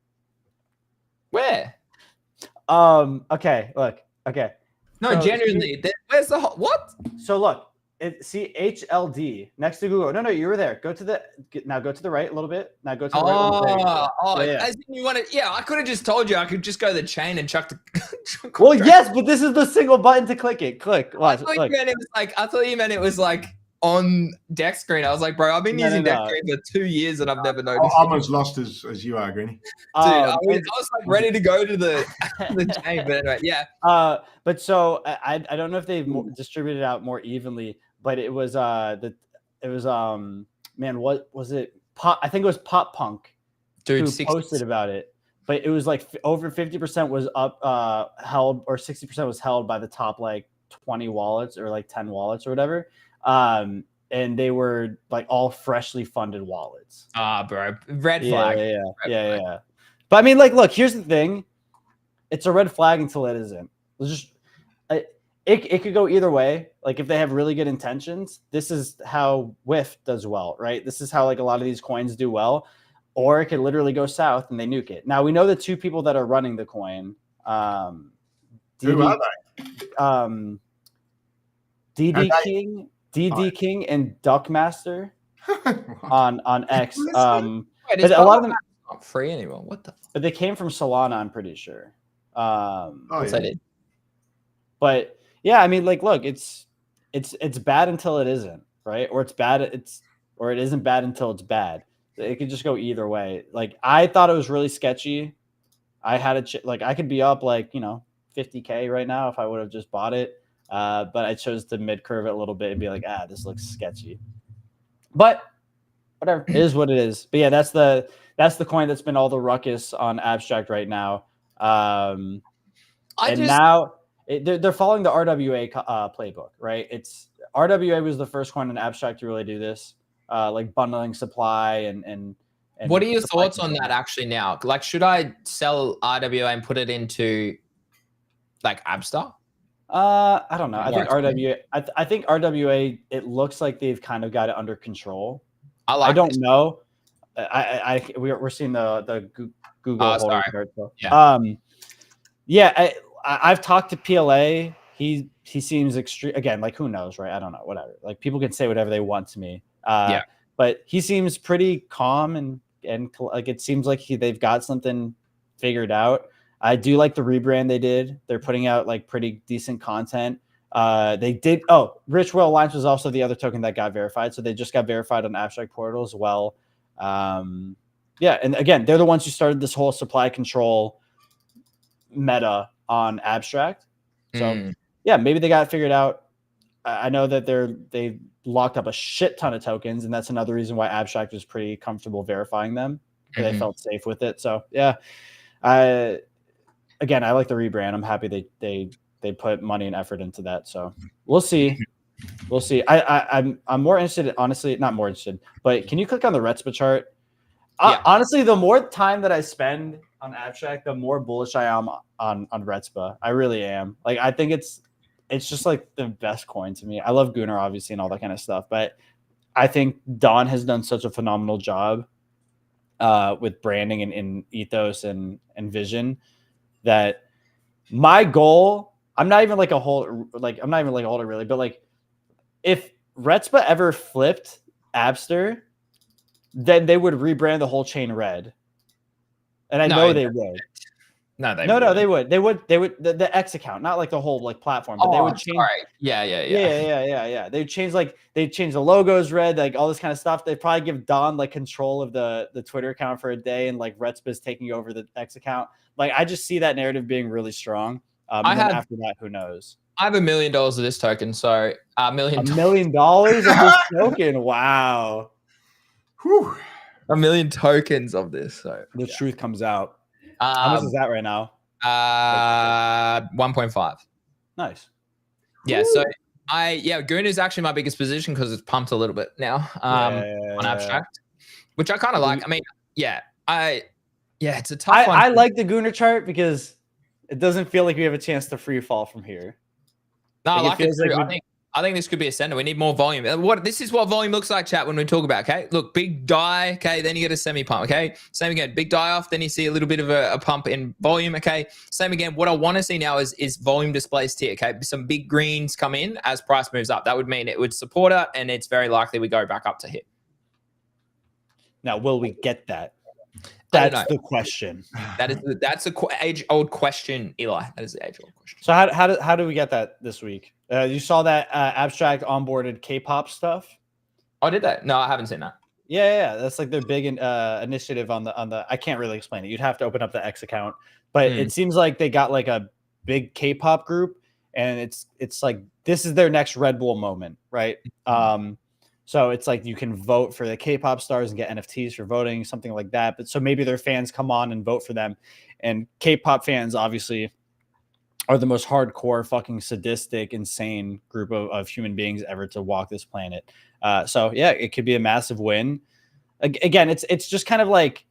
Where? Okay. Look. Okay. No, so, genuinely. Where's the what? So look. See HLD next to Google. No, you were there. Go to the right a little bit. Now go to the right. Yeah. As in you want to, I could have just told you. I could just go to the chain and chuck the. Well, yes, but this is the single button to click it. Click. Watch. I thought you meant it was like on deck screen. I was like, bro, I've been using deck screen for 2 years and I've never noticed. I'm as lost as you are, Greeny. Dude, I was like ready to go to the chain, but anyway, yeah. But so I don't know if they've distributed out more evenly. But it was what was it? I think it was Pop Punk who posted about it. But it was like over 50% was up held, or 60% was held by the top like 20 wallets or like 10 wallets or whatever. And they were like all freshly funded wallets. Bro, red flag. Yeah. But I mean, like, look, here's the thing: it's a red flag until it isn't. It could go either way. Like if they have really good intentions, this is how WIF does well, right? This is how like a lot of these coins do well, or it could literally go south and they nuke it. Now we know the 2 people that are running the coin. Who are they? DD King and Duckmaster on X. Wait, but a lot of them not free anymore. What the? But they came from Solana, I'm pretty sure. I did. But yeah, I mean, like, look, it's bad until it isn't, right? Or it isn't bad until it's bad. It could just go either way. Like, I thought it was really sketchy. I had I could be up like 50K right now if I would have just bought it. But I chose to mid curve it a little bit and be like, this looks sketchy. But whatever, it is what it is. But yeah, that's the coin that's been all the ruckus on Abstract right now. They're following the RWA playbook, right? RWA was the first coin in Abstract to really do this, like bundling supply and what are your thoughts on that actually now? Like, should I sell RWA and put it into like Abstract? I don't know. I think RWA. I think RWA. It looks like they've kind of got it under control. I don't know. We're seeing the Google holding card. So. Yeah. I've talked to PLA. He seems extreme. Again, like who knows, right? I don't know. Whatever. Like people can say whatever they want to me. But he seems pretty calm and like it seems like they've got something figured out. I do like the rebrand they did. They're putting out like pretty decent content. They did. Oh, Rich Will Alliance was also the other token that got verified. So they just got verified on Abstract Portal as well. And again, they're the ones who started this whole supply control meta on Abstract. So yeah, maybe they got it figured out. I know that they locked up a shit ton of tokens, and that's another reason why Abstract was pretty comfortable verifying them. They felt safe with it. So yeah, I like the rebrand. I'm happy they put money and effort into that. So we'll see. We'll see. I'm more interested, honestly, not more interested, but can you click on the RETSPA chart? Yeah. Honestly, the more time that I spend on Abstract, the more bullish I am on RETSPA. I really am. Like, I think it's just like the best coin to me. I love Gunnar, obviously, and all that kind of stuff, but I think Don has done such a phenomenal job with branding and ethos and vision that my goal, I'm not even like a holder really, but like if RETSPA ever flipped Abster, then they would rebrand the whole chain red. And I know they would. No, they no, they wouldn't. would. They would the X account, not like the whole like platform, but they would change. Sorry. Yeah. They'd change the logos red, like all this kind of stuff. They'd probably give Don like control of the Twitter account for a day, and like RETSPA's taking over the X account. Like I just see that narrative being really strong. And then after that, who knows? I have $1 million of this token, so $1 million. $1 million of this token. Wow. Whew. 1 million tokens of this. So the truth comes out. How much is that right now? 1.5. Nice. Yeah. Woo. So Goon is actually my biggest position because it's pumped a little bit now on Abstract, which I kind of like. I mean, it's a tough one. I like the Gunnar chart because it doesn't feel like we have a chance to free fall from here. No, I like it too. I think this could be a sender. We need more volume. This is what volume looks like, chat, when we talk about, okay? Look, big die, okay? Then you get a semi-pump, okay? Same again, big die off, then you see a little bit of a pump in volume, okay? Same again, what I want to see now is volume displaced here, okay? Some big greens come in as price moves up. That would mean it would support it, and it's very likely we go back up to hit. Now, will we get that? That's the question. That's a age-old question, Eli. That is the age-old question. So how do we get that this week? You saw that Abstract onboarded K-pop stuff? Oh, did that? No, I haven't seen that. Yeah. That's like their big initiative on the. I can't really explain it. You'd have to open up the X account, but it seems like they got like a big K-pop group, and it's like this is their next Red Bull moment, right? So it's like you can vote for the K-pop stars and get NFTs for voting, something like that. But so maybe their fans come on and vote for them. And K-pop fans obviously are the most hardcore, fucking sadistic, insane group of human beings ever to walk this planet. So yeah, it could be a massive win. Again, it's just kind of like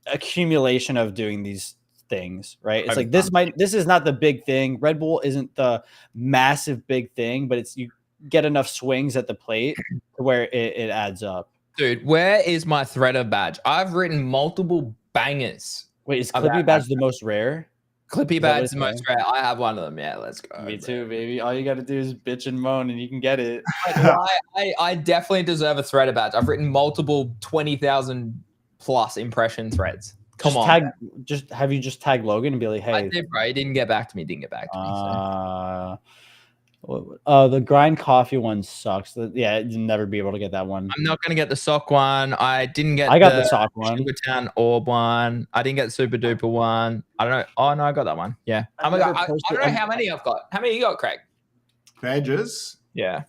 accumulation of doing these things, right? It's like this is not the big thing. Red Bull isn't the massive big thing, but it's you get enough swings at the plate to where it adds up. Dude, where is my Threader badge? I've written multiple bangers. Wait, is Clippy badge the most rare? Clippy badge is the most rare. I have one of them. Yeah, let's go. Me too, baby. All you got to do is bitch and moan and you can get it. I definitely deserve a Threader badge. I've written multiple 20,000 plus impression threads. Come on. Have you just tagged Logan and be like, hey. I did, bro. He didn't get back to me. The grind coffee one sucks. Yeah, you'll never be able to get that one. I'm not gonna get the sock one. I got the sock one. Sugartown Orb one. I didn't get the Super Duper one. I don't know. Oh no, I got that one. Yeah. I don't know how many I've got. How many you got, Craig? Badges. Yeah.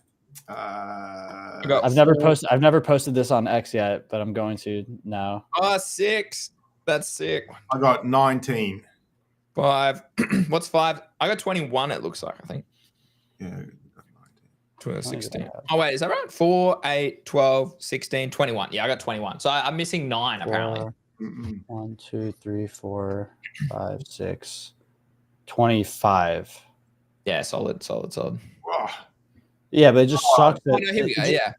I've never posted this on X yet, but I'm going to now. Oh, 6. That's sick. I got 19. 5. What's 5? I got 21. It looks like. I think. Yeah. 16. Oh, wait, is that right? 4, 8, 12, 16, 21. Yeah, I got 21. So I'm missing 9, apparently. 1, 2, 3, 4, 5, 6, 25. Yeah, solid. Yeah, but it just sucks. Here we go. Yeah.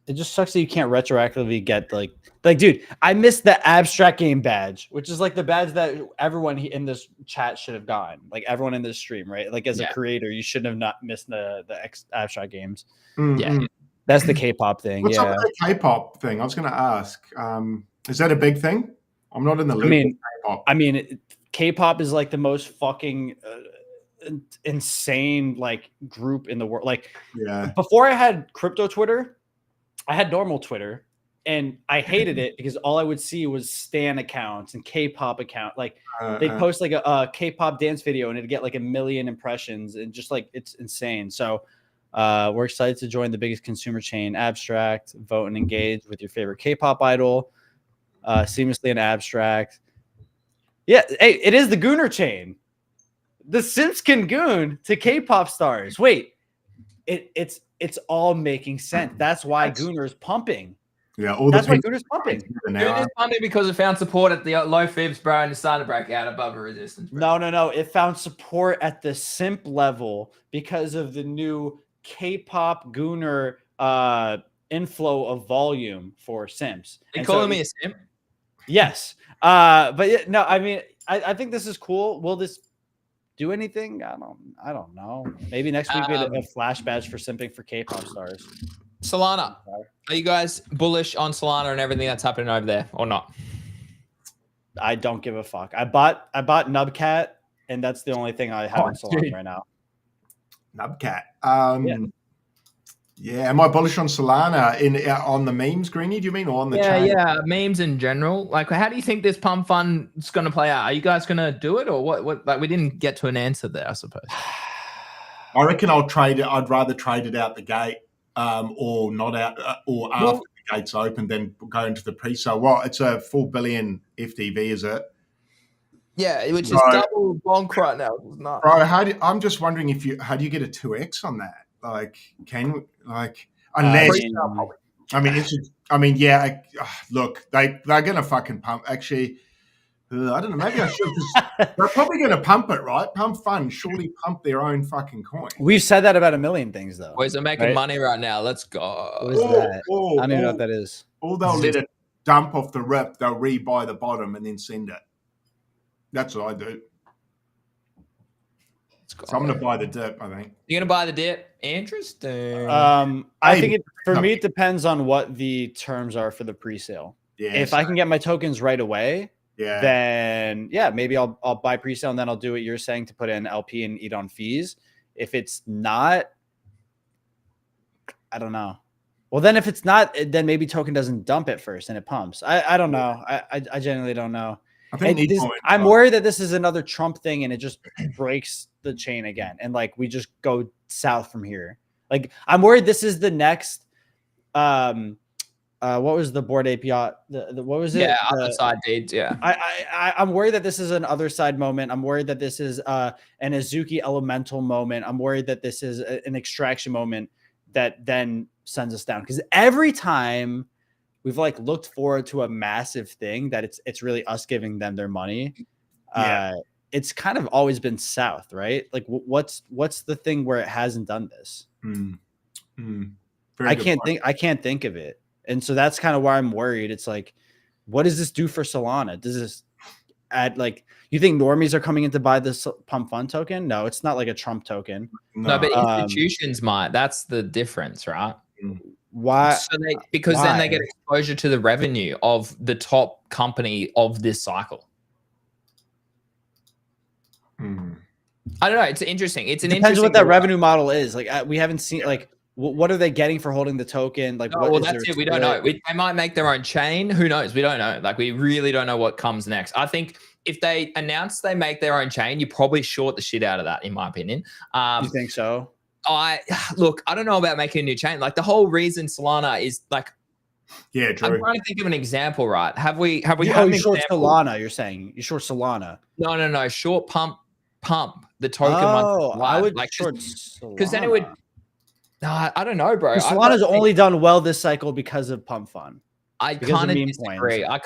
It just sucks that you can't retroactively get like, dude, I missed the Abstract game badge, which is like the badge that everyone in this chat should have gotten. Like everyone in this stream, right? Like as a creator, you shouldn't have not missed the Abstract games. Yeah, that's the K-pop thing. What's up with the K-pop thing? I was going to ask. Is that a big thing? I'm not in the loop. K-pop is like the most fucking insane like group in the world. Like, before I had crypto Twitter, I had normal Twitter. And I hated it because all I would see was Stan accounts and K-pop account. Like they post like a K-pop dance video and it'd get like 1 million impressions and just like it's insane. So We're excited to join the biggest consumer chain, Abstract. Vote and engage with your favorite K-pop idol. Seamlessly in Abstract. Yeah, hey, it is the Gooner chain. The Sims can goon to K-pop stars. Wait, it's all making sense. That's why Gooner is pumping. Yeah, that's why Gooner's pumping. Gooner's pumping because it found support at the low fibs, bro, and it's starting to break out above a resistance. Bro. No. It found support at the simp level because of the new K-pop Gooner inflow of volume for simps. Are you calling me a simp? Yes. But no, I mean, I think this is cool. Will this do anything? I don't know. Maybe next week we have a flash badge for simping for K-pop stars. Solana. Are you guys bullish on Solana and everything that's happening over there or not? I don't give a fuck. I bought Nubcat, and that's the only thing I have on Solana right now. Nubcat. Yeah, am I bullish on Solana on the memes, Greeny? Do you mean, or on the chain? Yeah, memes in general. Like, how do you think this pump fund is going to play out? Are you guys going to do it, or what? Like, we didn't get to an answer there, I suppose. I reckon I'll trade it. I'd rather trade it out the gate, or not out, or after the gates open, than go into the pre-sale. Well, it's a 4 billion FDV, is it? Yeah, which is double bonk right now. It's not. Bro, I'm just wondering how do you get a 2x on that? Like, unless look, they're gonna fucking pump. Actually, I don't know. Maybe I should. They're probably gonna pump it, right? Pump fund surely pump their own fucking coin. We've said that about a million things, though. Boys are making money right now. Let's go. What is that? I don't even know what that is. Or they'll let it dump off the rip. They'll rebuy the bottom and then send it. That's what I do. So I'm going to buy the dip, I think. You're going to buy the dip? Interesting. I think for me, it depends on what the terms are for the pre-sale. Yeah. If I can get my tokens right away, then maybe I'll buy pre-sale and then I'll do what you're saying to put in LP and eat on fees. If it's not, I don't know. Well, then if it's not, then maybe token doesn't dump it first and it pumps. I don't know. I genuinely don't know. I'm worried that this is another Trump thing and it just breaks the chain again. And like, we just go south from here. Like, I'm worried this is the next, what was the board API? What was it? Yeah, other side deeds. Yeah. I'm worried that this is an other side moment. I'm worried that this is an Azuki elemental moment. I'm worried that this is an extraction moment that then sends us down. Because every time we've like looked forward to a massive thing that it's really us giving them their money. It's kind of always been south, right? Like what's the thing where it hasn't done this? I can't think of it. And so that's kind of why I'm worried. It's like, what does this do for Solana? Does this add, like, you think normies are coming in to buy this pump fund token? No, it's not like a Trump token. No, but institutions might. That's the difference, right? Why? So then they get exposure to the revenue of the top company of this cycle. I don't know. It's interesting. It depends on what that revenue model is. Like, we haven't seen, like, what are they getting for holding the token? Like, that's it. We don't know. They might make their own chain. Who knows? We don't know. Like, we really don't know what comes next. I think if they announce they make their own chain, you probably short the shit out of that, in my opinion. You think so? I don't know about making a new chain. Like, the whole reason Solana is like, yeah, true. I'm trying to think of an example, right? Have we had you short Solana? You're saying you short Solana? No. Short pump the token. I would like short because then it would. I don't know, bro. Solana's only done well this cycle because of pump fund. I kind of disagree. I I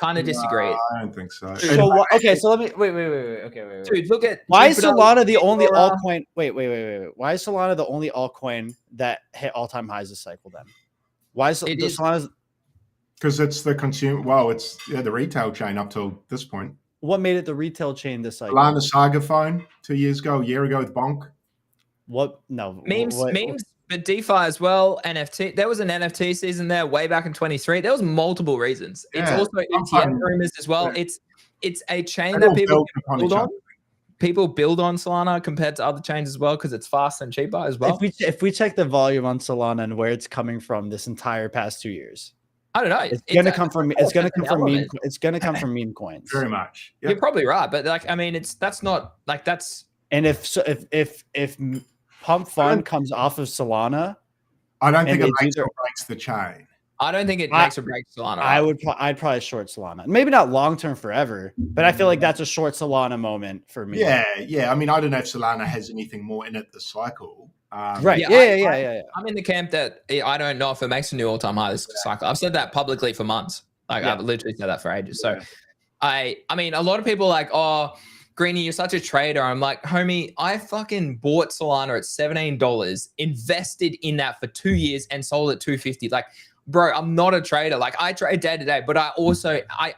don't think so. So let me wait. Okay, dude, look at why is Solana the only altcoin? Wait. Why is Solana the only altcoin that hit all-time highs this cycle? Then why is Solana's? Because it's the consumer. Well, it's the retail chain up till this point. What made it the retail chain this cycle? Solana Saga phone 2 years ago, a year ago with Bonk. What? No memes. But DeFi as well, NFT. There was an NFT season there way back in 23. There was multiple reasons. It's also ETF rumors as well. Yeah. It's a chain that people build on. People build on Solana compared to other chains as well because it's fast and cheaper as well. If we check the volume on Solana and where it's coming from this entire past 2 years, I don't know. It's gonna come from meme coins. Very much. Yep. You're probably right, but like, I mean, that's not like that's. And if Pump Fund comes off of Solana. I don't think And it they makes do or breaks the chain. I don't think it makes or breaks Solana. I'd probably short Solana. Maybe not long term forever, but I feel like that's a short Solana moment for me. Yeah. I mean, I don't know if Solana has anything more in it this cycle. Right. Yeah. I'm in the camp that I don't know if it makes a new all-time high this cycle. I've said that publicly for months. Like I've literally said that for ages. So I mean, a lot of people are like, oh, Greeny, you're such a trader. I'm like, homie, I fucking bought Solana at $17, invested in that for 2 years and sold at $250. Like, bro, I'm not a trader. Like I trade day to day, but I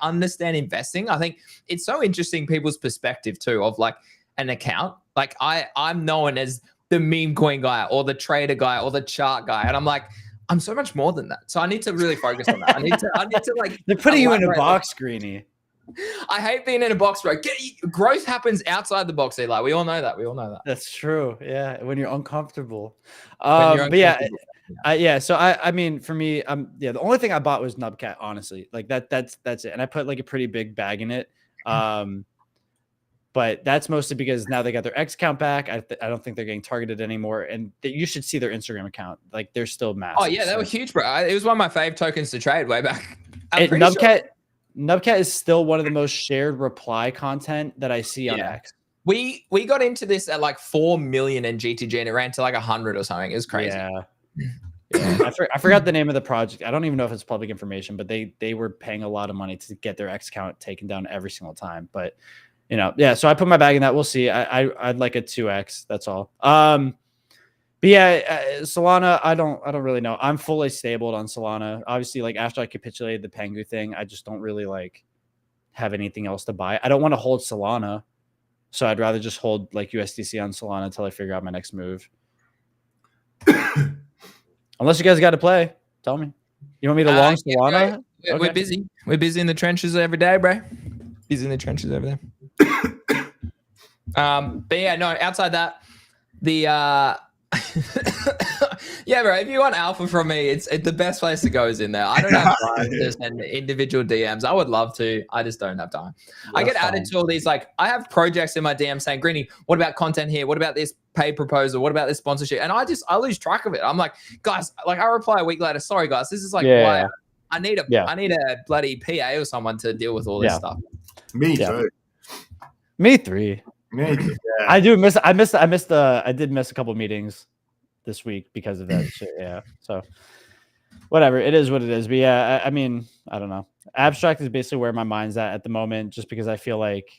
understand investing. I think it's so interesting people's perspective too of like an account. Like I'm known as the meme coin guy or the trader guy or the chart guy. And I'm like, I'm so much more than that. So I need to really focus on that. I need to like, they're putting you in a box, Greeny. I hate being in a box, bro. Growth happens outside the box, Eli. We all know that. That's true. Yeah. When you're uncomfortable. But yeah. So I mean, for me, the only thing I bought was Nubcat, honestly. Like that's it. And I put like a pretty big bag in it. But that's mostly because now they got their X account back. I don't think they're getting targeted anymore. And you should see their Instagram account. Like they're still massive. Oh yeah, they were huge, bro. It was one of my fave tokens to trade way back. Nubcat is still one of the most shared reply content that I see on X. We got into this at like 4 million in GTG and it ran to like 100 or something. It was crazy. Yeah. I forgot the name of the project. I don't even know if it's public information, but they were paying a lot of money to get their X count taken down every single time. But so I put my bag in that. We'll see. I'd like a 2x. That's all. But yeah, Solana, I don't really know. I'm fully stabled on Solana. Obviously, like after I capitulated the PENGU thing, I just don't really like have anything else to buy. I don't want to hold Solana, so I'd rather just hold like USDC on Solana until I figure out my next move. Unless you guys got to play, tell me. You want me to long Solana? Yeah, we're busy. We're busy in the trenches every day, bro. Busy in the trenches over there. But yeah, no. Outside that, the yeah, bro. If you want alpha from me, it's the best place to go is in there. I don't have time to send individual DMs. I would love to. I just don't have time. I get added to all these. Like, I have projects in my DM saying, "Greeny, what about content here? What about this paid proposal? What about this sponsorship?" And I lose track of it. I'm like, guys, like I reply a week later. Sorry, guys, this is like why I need a bloody PA or someone to deal with all this stuff. Me too. Me three. Me too. Yeah. I did miss a couple meetings this week because of that shit. Yeah. So whatever. It is what it is. But yeah, I mean, I don't know. Abstract is basically where my mind's at the moment, just because I feel like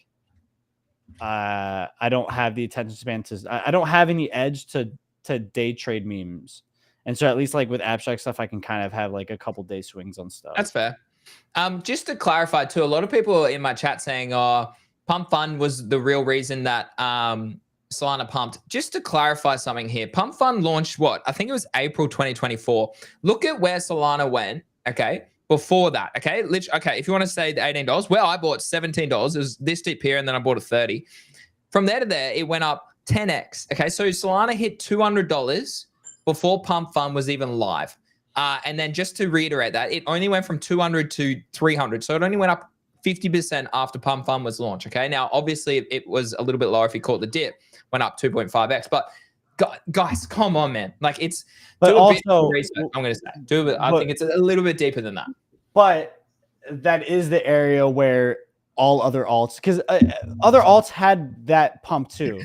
I don't have the attention span I don't have any edge to day trade memes. And so at least like with Abstract stuff, I can kind of have like a couple day swings on stuff. That's fair. Just to clarify too, a lot of people in my chat saying, Pump Fund was the real reason that Solana pumped. Just to clarify something here, Pump Fund launched what? I think it was April 2024. Look at where Solana went, okay, before that, okay? Okay, if you want to say the $18, well, I bought $17. It was this dip here, and then I bought a 30. From there to there, it went up 10x, okay? So Solana hit $200 before Pump Fund was even live. And then just to reiterate that, it only went from 200 to 300. So it only went up 50% after Pump Fund was launched. Okay. Now, obviously, it was a little bit lower if you caught the dip, went up 2.5x. But guys, come on, man. Like it's, but also, research, I'm going to say, I think it's a little bit deeper than that. But that is the area where all other alts, because other alts had that pump too.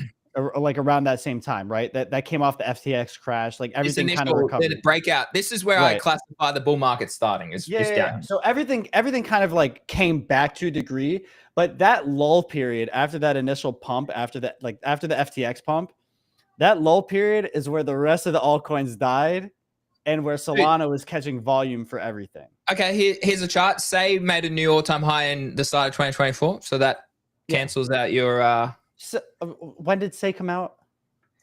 Like around that same time, right? That came off the FTX crash, like everything kind of recovered. The breakout. This is where I classify the bull market starting. Is down. So everything kind of like came back to a degree, but that lull period after that initial pump, after the FTX pump, that lull period is where the rest of the altcoins died, and where Solana was catching volume for everything. Okay, here's a chart. Say made a new all-time high in the start of 2024, so that cancels out your. So, when did Say come out?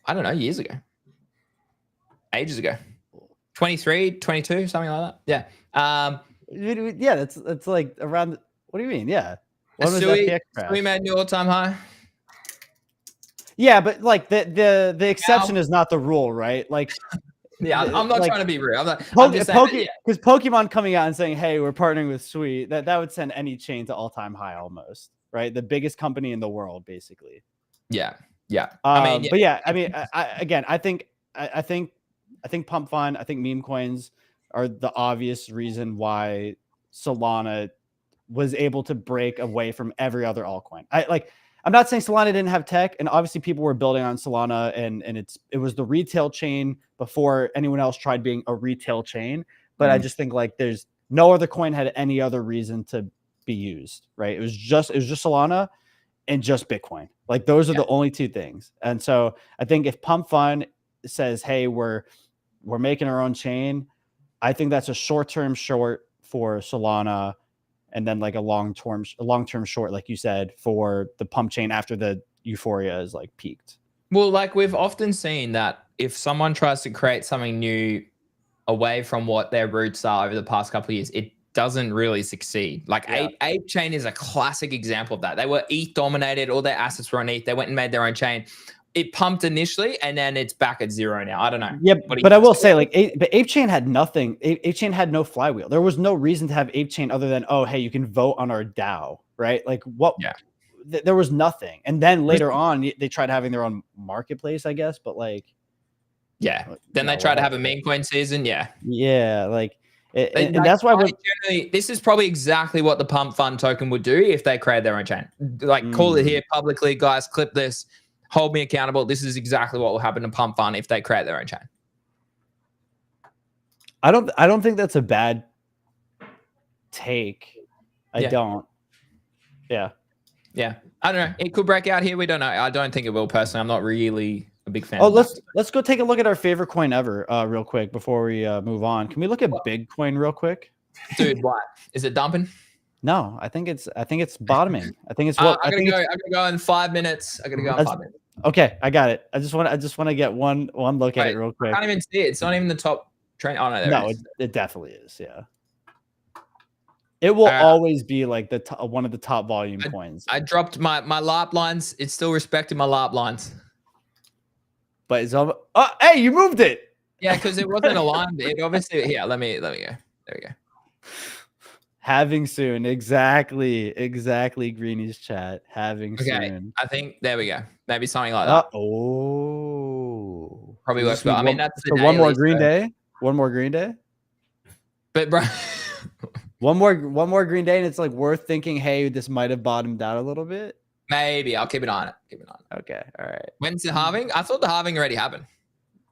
I don't know, years ago. Ages ago. 23, 22, something like that. Yeah. Yeah, that's like around. What do you mean? Yeah. When was FTX crash? We made a new all-time high. Yeah, but like the exception is not the rule, right? Like yeah, I'm not trying to be real. Because Pokemon coming out and saying, "Hey, we're partnering with Sweet," that would send any chain to all-time high almost. Right, the biggest company in the world, basically. Yeah, Yeah. But yeah, I mean, I think Pump Fund, I think meme coins are the obvious reason why Solana was able to break away from every other altcoin. I'm not saying Solana didn't have tech, and obviously people were building on Solana, and it was the retail chain before anyone else tried being a retail chain. But I just think like there's no other coin had any other reason to be used, right? It was just Solana and just Bitcoin. Like those are the only two things. And so I think if Pump Fund says, "Hey, we're making our own chain," I think that's a short-term short for Solana, and then like a long-term short, like you said, for the pump chain after the euphoria is like peaked. Well, like we've often seen that if someone tries to create something new away from what their roots are over the past couple of years, it doesn't really succeed. Like Ape Chain is a classic example of that. They were ETH dominated, all their assets were on ETH. They went and made their own chain. It pumped initially, and then it's back at zero now. I don't know. Yeah, but I will say, like, Ape Chain had nothing. Ape Chain had no flywheel. There was no reason to have Ape Chain other than, oh, hey, you can vote on our DAO, right? Like, what? Yeah. There was nothing. And then later on, they tried having their own marketplace, I guess. But like, yeah. Then they tried to have a meme coin season. Yeah. Yeah, like, and that's why this is probably exactly what the Pump Fund token would do if they created their own chain. Like, call it here publicly, guys. Clip this. Hold me accountable. This is exactly what will happen to Pump Fund if they create their own chain. I don't think that's a bad take. I don't. Yeah. Yeah. I don't know. It could break out here. We don't know. I don't think it will personally. I'm not really a big fan. Oh, let's go take a look at our favorite coin ever real quick before we move on. Can we look at Bitcoin real quick? Dude, what? Is it dumping? No, I think it's bottoming. I think it's what I'm gonna go in 5 minutes. I'm gonna go in 5 minutes. Okay, I got it. I just want to get one look at it real quick. I can't even see it. It's not even the top trend. Oh no, it definitely is. Yeah, it will always be like one of the top volume coins. I dropped my LARP lines. It's still respecting my LARP lines, but it's all. Oh, hey, you moved it. Yeah, because it wasn't aligned. It obviously. Yeah, let me go. There we go. Having soon, exactly. Greeny's chat. Having soon. I think there we go. Maybe something like that. Probably works well. I mean, that's so one more green day. One more green day. But bro, one more green day, and it's like worth thinking. Hey, this might have bottomed out a little bit. Maybe I'll keep it on it. Okay, all right. When's the halving? I thought the halving already happened.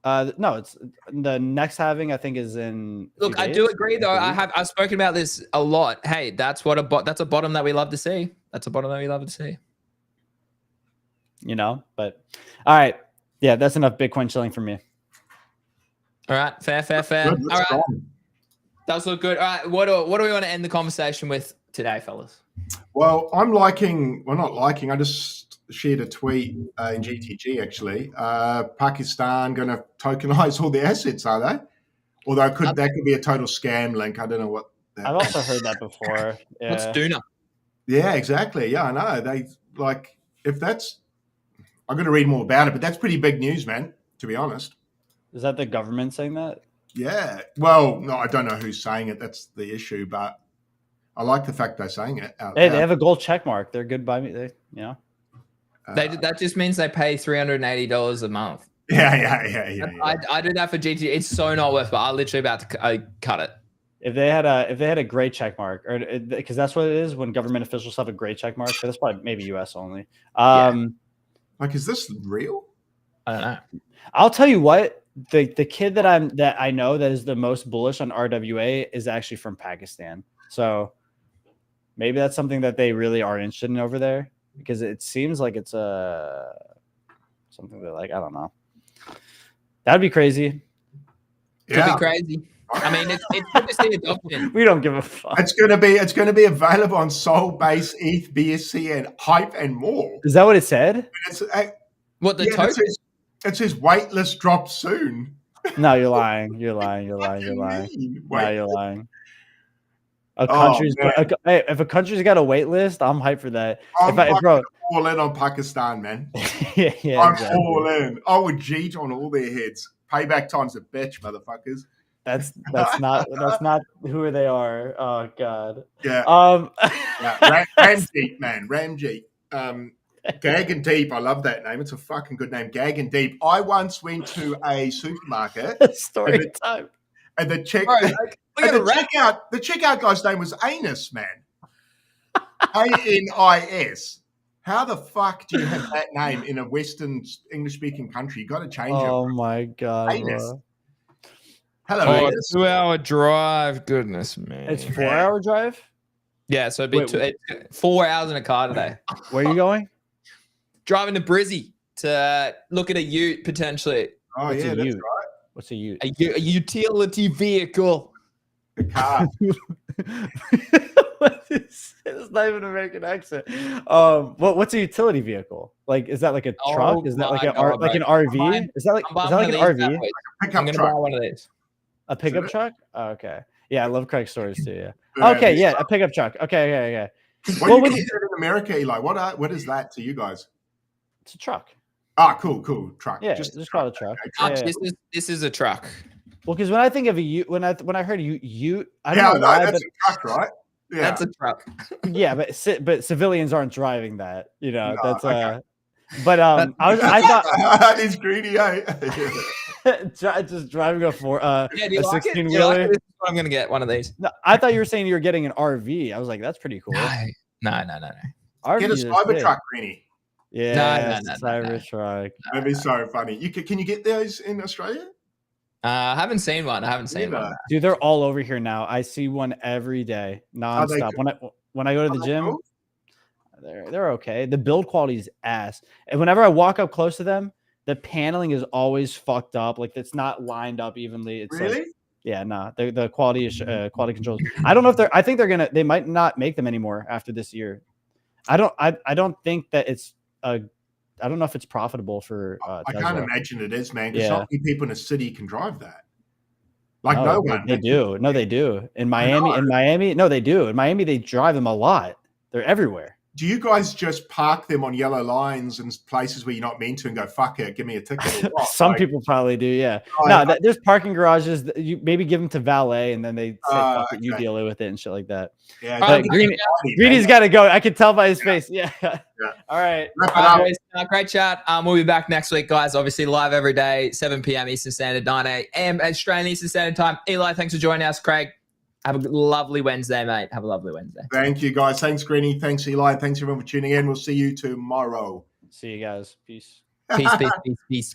No, it's the next halving. I think is in. Look, I do agree though. I've spoken about this a lot. Hey, that's a bottom that we love to see. That's a bottom that we love to see. You know, but all right, yeah, that's enough Bitcoin chilling for me. All right, fair. All right, does look good. All right, what do we want to end the conversation with today, fellas? Well, I'm liking. Well, not liking. I just shared a tweet in GTG actually. Pakistan going to tokenize all the assets, are they? Although that could be a total scam link. I don't know what. I've also heard that before. Yeah. What's Duna? Yeah, exactly. Yeah, I know. They like if that's. I'm going to read more about it, but that's pretty big news, man. To be honest. Is that the government saying that? Yeah. Well, no, I don't know who's saying it. That's the issue, but I like the fact they're saying it. Hey, they have a gold check mark. They're good by me. That just means they pay $380 a month. Yeah. I do that for GT. It's so not worth it. I'm literally about to cut it. If they had a gray check mark, or because that's what it is when government officials have a gray check mark. But that's probably maybe US only. Like, is this real? I don't know. I'll tell you what. The kid that I know that is the most bullish on RWA is actually from Pakistan. So maybe that's something that they really are interested in over there, because it seems like it's something that, like, I don't know. That'd be crazy. Could be crazy. I mean, it's good to see adoption. We don't give a fuck. It's gonna be available on Sol, Base, ETH, BSC, and Hype, and more. Is that what it said? What the token? It says waitlist drop soon. No, you're lying. You're lying. No, you're lying. If a country's got a wait list, I'm hyped for that. I'm all in on Pakistan, man. Yeah, I'm all in. I would cheat on all their heads. Payback time's a bitch, motherfuckers. That's not who they are. Oh god. Yeah. Ramjeet, man. Ramjeet. Gag and Deep. I love that name. It's a fucking good name. Gag and Deep. I once went to a supermarket Story time. and the check Bro, like, look and at the the checkout guy's name was Anus, man. ANIS. How the fuck do you have that name in a Western English-speaking country? You got to change it. Oh my god, Anus. bro. Hello, Oh, Anus. 2-hour drive. Goodness me. It's 4-hour drive. Yeah, so it'd be it's 4 hours in a car today. Where are you going? Driving to Brizzy to look at a ute potentially. Oh, What's yeah, a that's ute? right. What's a ute? A utility vehicle. The car. It's not even an American accent. What's a utility vehicle? Like, is that like a truck? Oh Is that my like God, like an RV? Is that like I'm an RV? I'm Pickup going to truck. buy one of these. A pickup truck? Oh, okay. Yeah, I love Craig's stories too. Yeah. Yeah, Okay. Yeah, a pickup truck. Okay. What Well, do when you you- consider in America, Eli? What is that to you guys? It's a truck. Ah, cool. Truck. Yeah, Just just call it a truck. Okay, Yeah. This is a truck. Well, because when I think of a ute, when I heard ute, I Yeah, don't know why, that's a truck, right? Yeah. That's a truck. yeah, but civilians aren't driving that. You know, No, that's okay. But I thought that is greedy, eh? just driving a Yeah, do you a like it? 16 Do you like wheeler. it? This is what I'm going to get one of these. No, I thought you were saying you were getting an RV. I was like, that's pretty cool. No. RV Get a is cyber sick. truck, Greeny. Yeah, No. Cybertruck. That'd be so funny. Can you get those in Australia? I haven't seen one. Neither. Dude, they're all over here now. I see one every day, nonstop. When I go to the gym, Cool? they're okay. The build quality is ass. And whenever I walk up close to them, the paneling is always fucked up. Like it's not lined up evenly. It's Really? like, yeah, nah. The quality is quality controls. I don't know if I think they might not make them anymore after this year. I don't think that it's I don't know if it's profitable for I Tesla. can't imagine it is, man. Because Yeah. not many people in a city can drive that. Like No, no one. They do. No, they do. In Miami, no, they do. In Miami, they drive them a lot. They're everywhere. Do you guys just park them on yellow lines and places where you're not meant to and go, fuck it, give me a ticket? Or what? Some Like, people probably do, yeah. I- No, there's parking garages that you maybe give them to valet, and then they say, "Fuck it, you okay. deal with it," and shit like that. Yeah, But don't Greeny- be funny, Greeny's man. got to go. I can tell by his face. Yeah. All right. Wrap it up. Boys, great chat. We'll be back next week, guys. Obviously, live every day, 7 p.m. Eastern Standard, 9 a.m. Australian Eastern Standard Time. Eli, thanks for joining us. Craig, have a lovely Wednesday, mate. Have a lovely Wednesday. Thank you, guys. Thanks, Greeny. Thanks, Eli. Thanks, everyone, for tuning in. We'll see you tomorrow. See you guys. Peace. Peace.